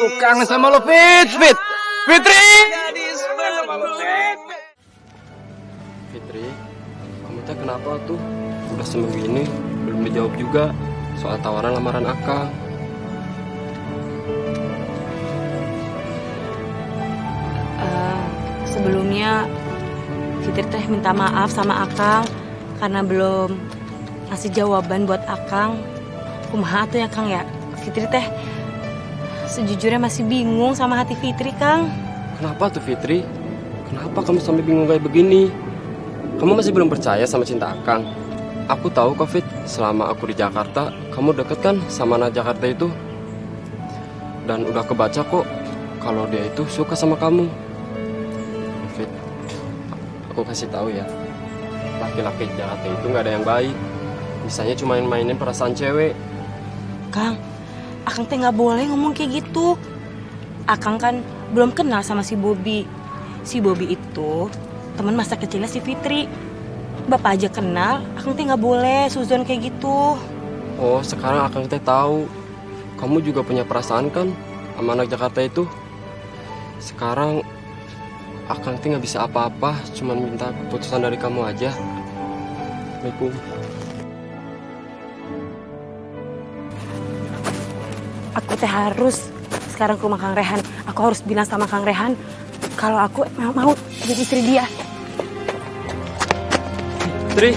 Gue kangen sama lo, Fit. Fitri. Fitri, kamu teh kenapa tuh? Udah seminggu ini belum dijawab juga soal tawaran lamaran Akang. Sebelumnya Fitri teh minta maaf sama Akang karena belum ngasih jawaban buat Akang. Kumaha tuh ya Kang ya? Fitri teh sejujurnya masih bingung sama hati Fitri, Kang. Kenapa tuh Fitri? Kenapa kamu sampai bingung kayak begini? Kamu masih belum percaya sama cinta Akang? Aku tahu kok Fit, selama aku di Jakarta, kamu deket kan sama anak Jakarta itu? Dan udah kebaca kok kalau dia itu suka sama kamu. Fit, aku kasih tahu ya, laki-laki di Jakarta itu nggak ada yang baik. Misalnya cuma mainin perasaan cewek. Kang, Akang teh nggak boleh ngomong kayak gitu. Akang kan belum kenal sama si Bobby. Si Bobby itu teman masa kecilnya si Fitri. Bapak aja kenal, Akang teh nggak boleh suzon kayak gitu. Oh, sekarang Akang teh tahu. Kamu juga punya perasaan kan sama anak Jakarta itu? Sekarang Akang teh nggak bisa apa-apa, cuman minta keputusan dari kamu aja. Assalamualaikum. Aku teh harus sekarang ke rumah Kang Rehan. Aku harus bilang sama Kang Rehan kalau aku mau jadi istri dia. Fitri.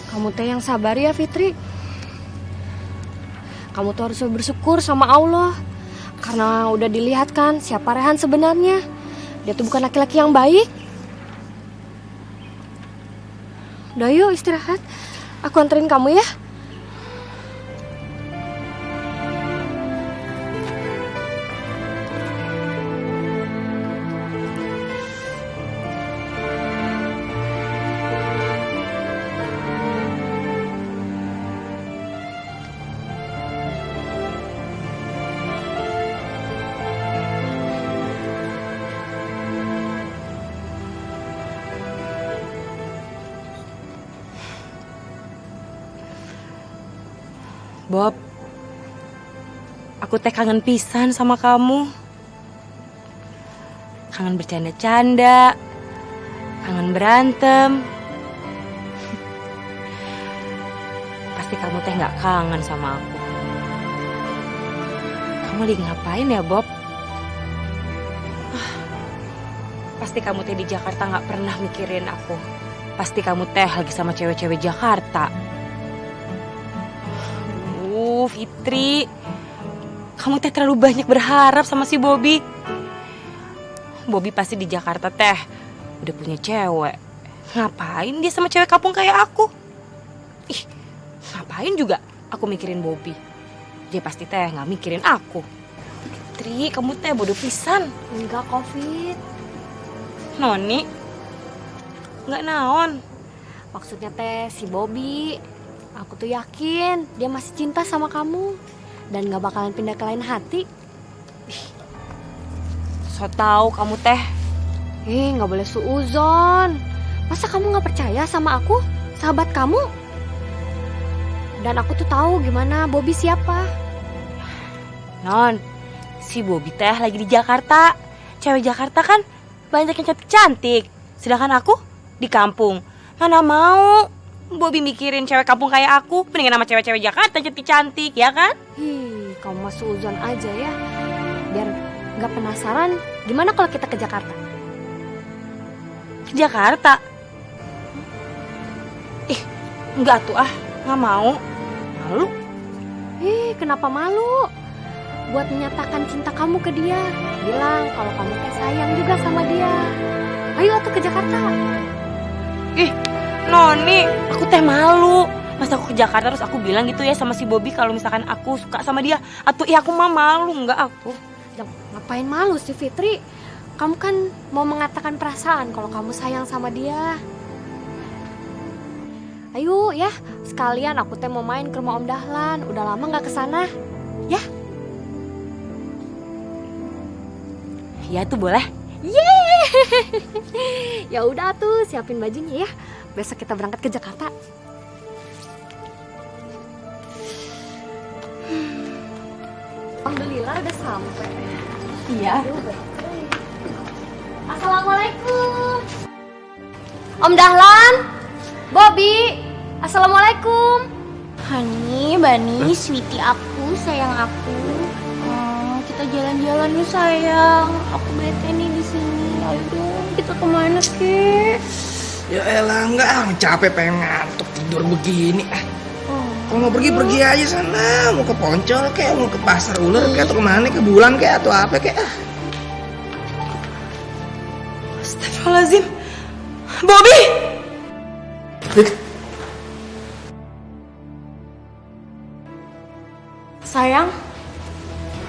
Kamu teh yang sabar ya Fitri. Kamu tuh harus bersyukur sama Allah. Karena udah dilihat kan siapa Rehan sebenarnya. Dia tuh bukan laki-laki yang baik. Udah yuk istirahat. Aku anterin kamu ya. Bob, aku teh kangen pisan sama kamu. Kangen bercanda-canda, kangen berantem. Pasti kamu teh gak kangen sama aku. Kamu lagi ngapain ya, Bob? Pasti kamu teh di Jakarta gak pernah mikirin aku. Pasti kamu teh lagi sama cewek-cewek Jakarta. Fitri, kamu teh terlalu banyak berharap sama si Bobby. Bobby pasti di Jakarta teh udah punya cewek. Ngapain dia sama cewek kampung kayak aku? Ih, ngapain juga aku mikirin Bobby. Dia pasti teh nggak mikirin aku. Fitri, kamu teh bodoh pisan. Enggak COVID. Noni, nggak naon. Maksudnya teh si Bobby. Aku tuh yakin dia masih cinta sama kamu dan gak bakalan pindah ke lain hati. So tau kamu teh. Gak boleh suuzon. Masa kamu gak percaya sama aku, sahabat kamu? Dan aku tuh tahu gimana Bobby siapa. Non, si Bobby teh lagi di Jakarta. cewek Jakarta kan banyak yang cantik-cantik. Sedangkan aku di kampung. Mana mau Bobby mikirin cewek kampung kayak aku. Mendingan sama cewek-cewek Jakarta cantik-cantik, ya kan? Kamu mah suuzon aja ya. Biar gak penasaran, gimana kalau kita ke Jakarta? Ke Jakarta? Enggak tuh gak mau. Malu. Kenapa malu? Buat menyatakan cinta kamu ke dia. Bilang kalau kamu sayang juga sama dia. Ayo atuh ke Jakarta. Noni, aku malu. Pas aku ke Jakarta terus aku bilang gitu ya sama si Bobby kalau misalkan aku suka sama dia. Aku mah malu, enggak aku. Ngapain malu sih Fitri? Kamu kan mau mengatakan perasaan kalau kamu sayang sama dia. Ayo ya, sekalian aku mau main ke rumah Om Dahlan. Udah lama gak kesana. Ya? Ya tuh boleh. Yeay. Ya udah tuh, siapin bajunya ya. Besok kita berangkat ke Jakarta. Alhamdulillah udah sampai. Iya. Assalamualaikum. Om Dahlan, Bobby, assalamualaikum. Hani, Bani, sweetie aku, sayang aku. Kita jalan-jalan yuk sayang. Aku bete nih di sini. Ayo dong, kita kemana ke? Ya elah, enggak, capek pengen ngantuk tidur begini. Kalau mau pergi aja sana, mau ke Poncol kayak mau ke pasar ular kayak atau kemana, ke Bulan kayak atau apa kayak. Astagfirullahaladzim. Bobby! Sayang,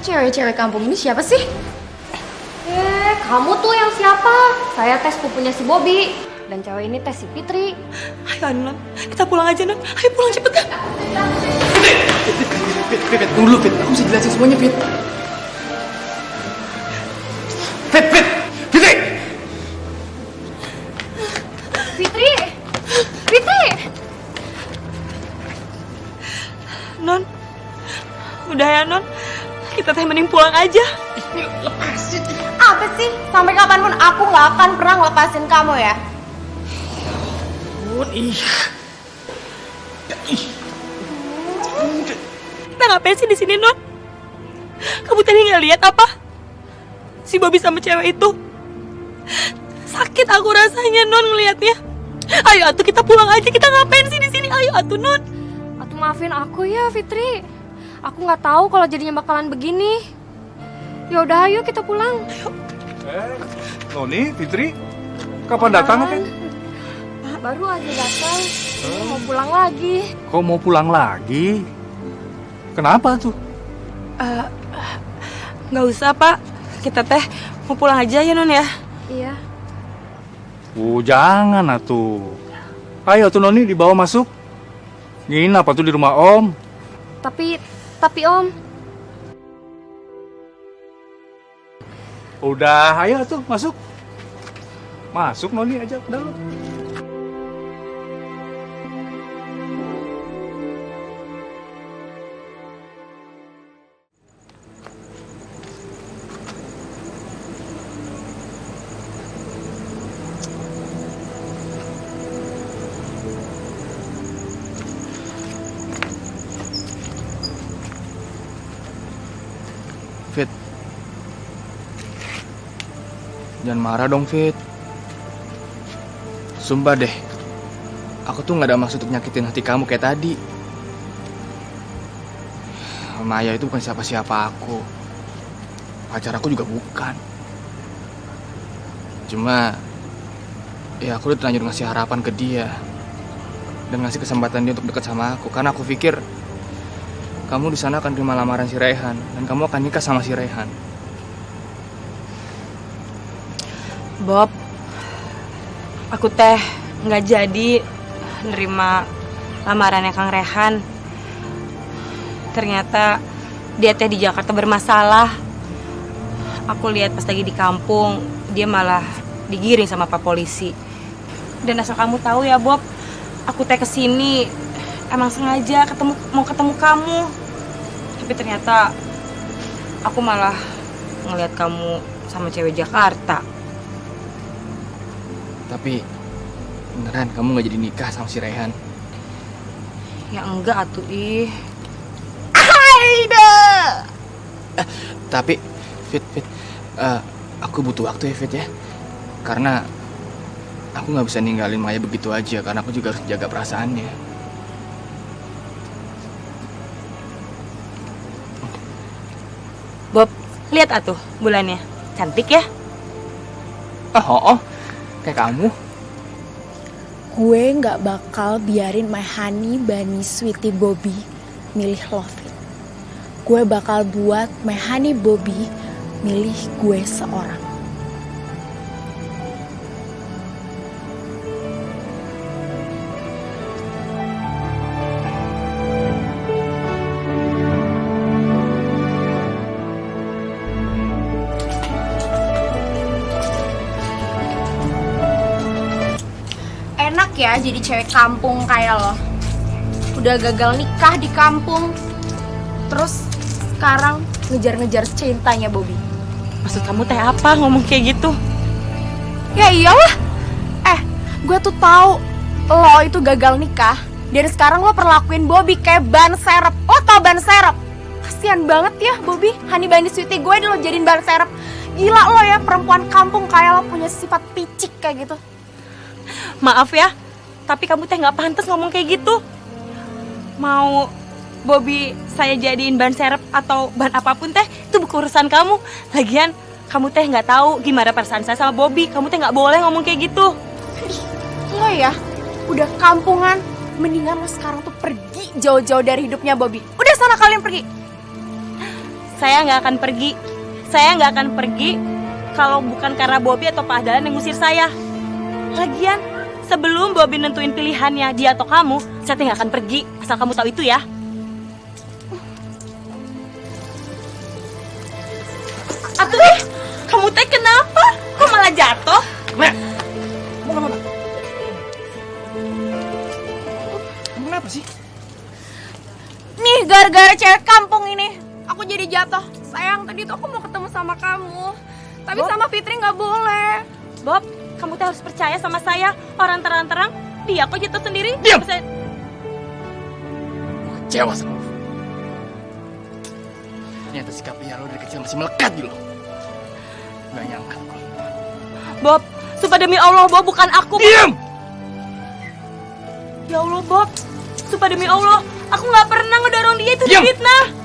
cewek-cewek kampung ini siapa sih? Kamu tuh yang siapa? Saya tes pupunya si Bobby. Dan cewek ini tes si Fitri. Ayo Non, kita pulang aja Non. Ayo pulang cepetan. Fit, tunggu dulu Fit, aku bisa jelasin semuanya Fit. Fitri! Non, udah ya Non, kita mending pulang aja. Lepasin. Apa sih? Sampai kapanpun aku nggak akan pernah ngelepasin kamu ya. Kita ngapain sih di sini Non? Kamu tadi nggak lihat apa? Si Bobby sama cewek itu. Sakit aku rasanya Non ngelihatnya. Ayo atuh kita pulang aja. Kita ngapain sih di sini? Ayo atuh Non. Atuh maafin aku ya Fitri. Aku nggak tahu kalau jadinya bakalan begini. Ya udah ayo kita pulang. Noni, Fitri, kapan datang kan? Baru aja datang. Mau pulang lagi. Kok mau pulang lagi? Kenapa tuh? Nggak usah Pak. Kita mau pulang aja ya Non ya. Iya. Jangan atuh. Ayo tuh Noni dibawa masuk. Nginap tuh di rumah Om. Tapi Om. Udah, ayo tuh masuk. Masuk Noni aja ke dalam. Fit, jangan marah dong Fit. Sumpah deh, aku tuh gak ada maksud untuk nyakitin hati kamu kayak tadi. Maya itu bukan siapa-siapa aku. Pacar aku juga bukan. Cuma ya aku udah terlanjur ngasih harapan ke dia dan ngasih kesempatan dia untuk dekat sama aku, karena aku pikir kamu di sana akan terima lamaran si Rehan dan kamu akan nikah sama si Rehan. Bob, aku nggak jadi nerima lamarannya Kang Rehan. Ternyata dia di Jakarta bermasalah. Aku lihat pas lagi di kampung dia malah digiring sama Pak Polisi. Dan asal kamu tahu ya Bob, aku kesini emang sengaja mau ketemu kamu. Tapi ternyata aku malah ngelihat kamu sama cewek Jakarta. Tapi beneran kamu nggak jadi nikah sama si Rehan? Ya enggak atuh ih. Tapi Fit, aku butuh waktu ya Fit ya. Karena aku nggak bisa ninggalin Maya begitu aja. Karena aku juga harus jaga perasaannya. Bob, lihat atuh bulannya. Cantik ya? Oh, kayak kamu. Gue nggak bakal biarin my honey bunny sweetie Bobby milih Lovin. Gue bakal buat my honey Bobby milih gue seorang. Enak ya jadi cewek kampung kayak lo. Udah gagal nikah di kampung, terus sekarang ngejar-ngejar cintanya Bobby. Maksud kamu teh apa ngomong kayak gitu? Ya iyalah. Gue tuh tahu lo itu gagal nikah dan sekarang lo perlakuin Bobby kayak ban serep. Lo tau ban serep? Kasian banget ya Bobby, honey bunny sweetie gue lo jadiin ban serep. Gila lo ya, perempuan kampung kayak lo punya sifat picik kayak gitu. Maaf ya, tapi kamu teh nggak pantas ngomong kayak gitu. Mau Bobby saya jadiin ban serep atau ban apapun teh, itu bukan urusan kamu. Lagian kamu teh nggak tahu gimana perasaan saya sama Bobby. Kamu teh nggak boleh ngomong kayak gitu. Lo ya, udah kampungan. Mendingan lo sekarang tuh pergi jauh-jauh dari hidupnya Bobby. Udah sana kalian pergi. Saya nggak akan pergi. Saya nggak akan pergi kalau bukan karena Bobby atau Pak Dahlan yang ngusir saya. Lagian, sebelum Bobby nentuin pilihannya dia atau kamu, saya nggak akan pergi. Asal kamu tahu itu ya. Atuh, kamu teh kenapa? Kok malah jatuh? Kenapa sih? Nih gara-gara cewek kampung ini, aku jadi jatuh. Sayang, tadi tuh aku mau ketemu sama kamu, tapi Bob? sama Fitri nggak boleh. Bob, kamu teh harus percaya sama saya. Orang terang-terang, dia kok jatuh sendiri. Diam! Saya... Kecewa sama lu. Ternyata sikapnya lo dari kecil masih melekat di lo. Gak nyangka kok. Bob, sumpah demi Allah, Bob, bukan aku. Diam! Ya Allah, Bob, sumpah demi Allah, aku nggak pernah ngedorong dia, itu Diam! fitnah.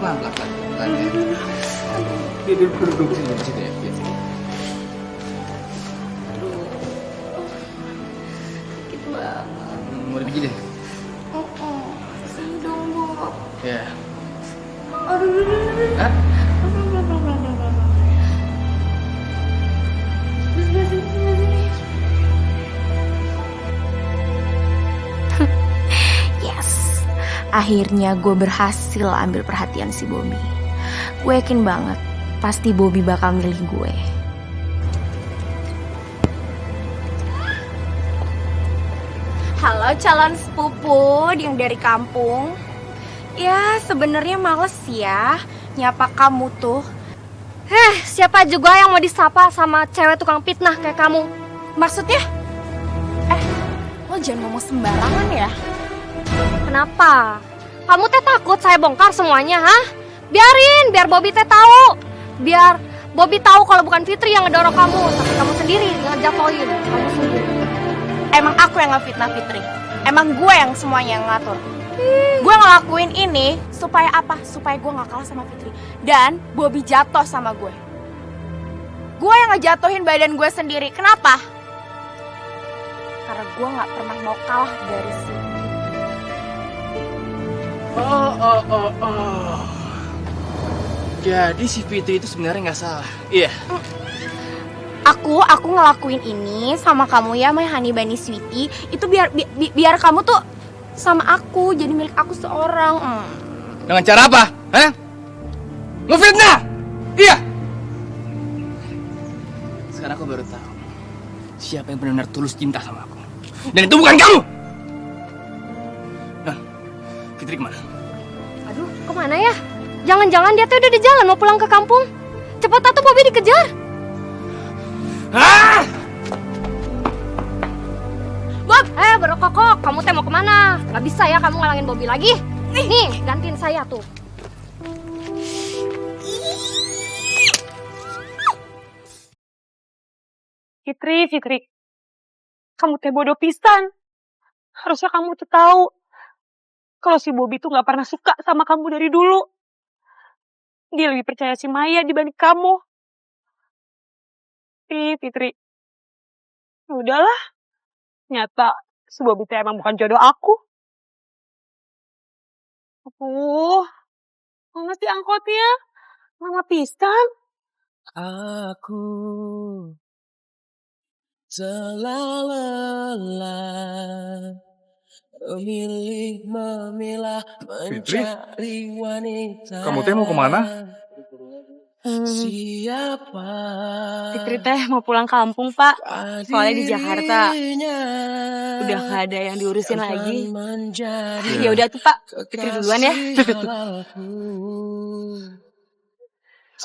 Pelan-pelan ya. Dia duduk sini di situ ya. Sakit banget. Mau pergi deh. Sini dong, Bob. Ya. Aduh. Hah? Yes, akhirnya gue berhasil ambil perhatian si Bobby. Gue yakin banget, pasti Bobby bakal milih gue. Halo calon sepupu yang dari kampung. Ya sebenarnya males ya nyapa kamu tuh. Siapa juga yang mau disapa sama cewek tukang fitnah kayak kamu? Maksudnya? Lo jangan ngomong sembarangan ya. Kenapa? Kamu teh takut saya bongkar semuanya, hah? Biarin, biar Bobby teh tahu. Biar Bobby tahu kalau bukan Fitri yang ngedorong kamu, tapi kamu sendiri yang ngejatuhin. Kamu sendiri. Emang aku yang ngefitnah Fitri. Emang gue yang semuanya yang ngatur. Gue ngelakuin ini supaya apa? Supaya gue gak kalah sama Fitri. Dan Bobby jatuh sama gue. Gue yang ngejatuhin badan gue sendiri. Kenapa? Karena gue gak pernah mau kalah dari si Fitri. Jadi si Fitri itu sebenarnya nggak salah. Iya. Aku ngelakuin ini sama kamu ya, my honey bunny sweetie. Itu biar kamu tuh sama aku, jadi milik aku seorang. Dengan cara apa? Hah? Ngefitnah? Iya. Sekarang aku baru tahu. siapa yang benar-benar tulus cinta sama aku. Dan itu bukan kamu. Nah, Fitri kemana? Aduh, kemana ya? Jangan-jangan dia tuh udah di jalan mau pulang ke kampung. Cepat atuh Bobby dikejar. Ah! Bob, berokok, kamu teh mau kemana? Gak bisa ya kamu ngalangin Bobby lagi. Nih, gantiin saya tuh. Fitri, kamu teh bodoh pisan. Harusnya kamu tuh tahu kalau si Bobby tuh nggak pernah suka sama kamu dari dulu. Dia lebih percaya si Maya dibanding kamu. Fitri, udahlah. Nyata si Bobby tuh emang bukan jodoh aku. Mana sih angkotnya? Lama pisan. Aku telah lelah memilah Fitri, mencari wanita. kamu teh mau kemana? Siapa? Fitri teh mau pulang kampung, Pak. Soalnya di Jakarta udah gak ada yang diurusin lagi. Ya udah tuh, Pak. Fitri duluan ya.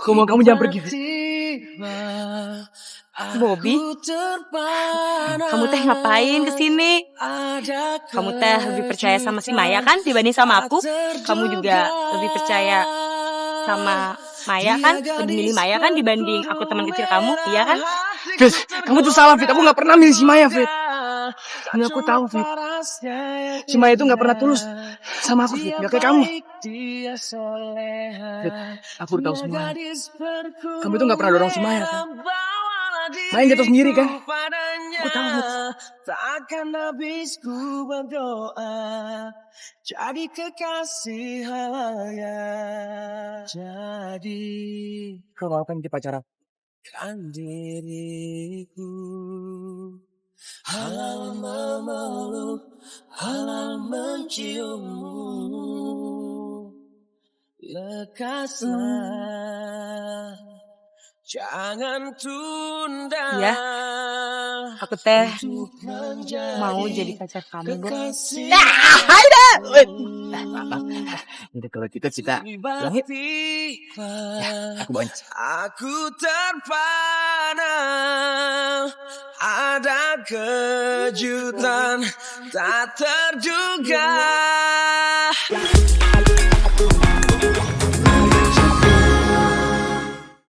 Aku mau kamu jangan pergi, Fitri. Bobby, kamu teh ngapain kesini? Kamu teh lebih percaya sama si Maya kan dibanding sama aku? Kamu juga lebih percaya sama Maya kan? Lebih milih Maya kan dibanding aku teman kecil kamu, iya kan? Fit, kamu tuh salah, Fit. Aku gak pernah milih si Maya, Fit. Dan aku tahu, Fit. Si Maya itu gak pernah tulus sama aku, Fit. Gak kayak kamu. Fit, aku udah tahu semua. Kamu itu gak pernah dorong si Maya, kan? Maya jatuh sendiri, kan? Aku tahu, Fit. Takkan habis ku berdoa jadi kekasih halayak. Jadi Kau mau apa yang di pacaran? kan diriku halal memeluk, halal menciummu. Lekaslah, jangan tunda. Iya, aku teh mau jadi pacar kamu, Bob. Jadi kalau gitu kita pulang yuk. Ya, aku bawain. Aku terpana, ada kejutan tak terduga.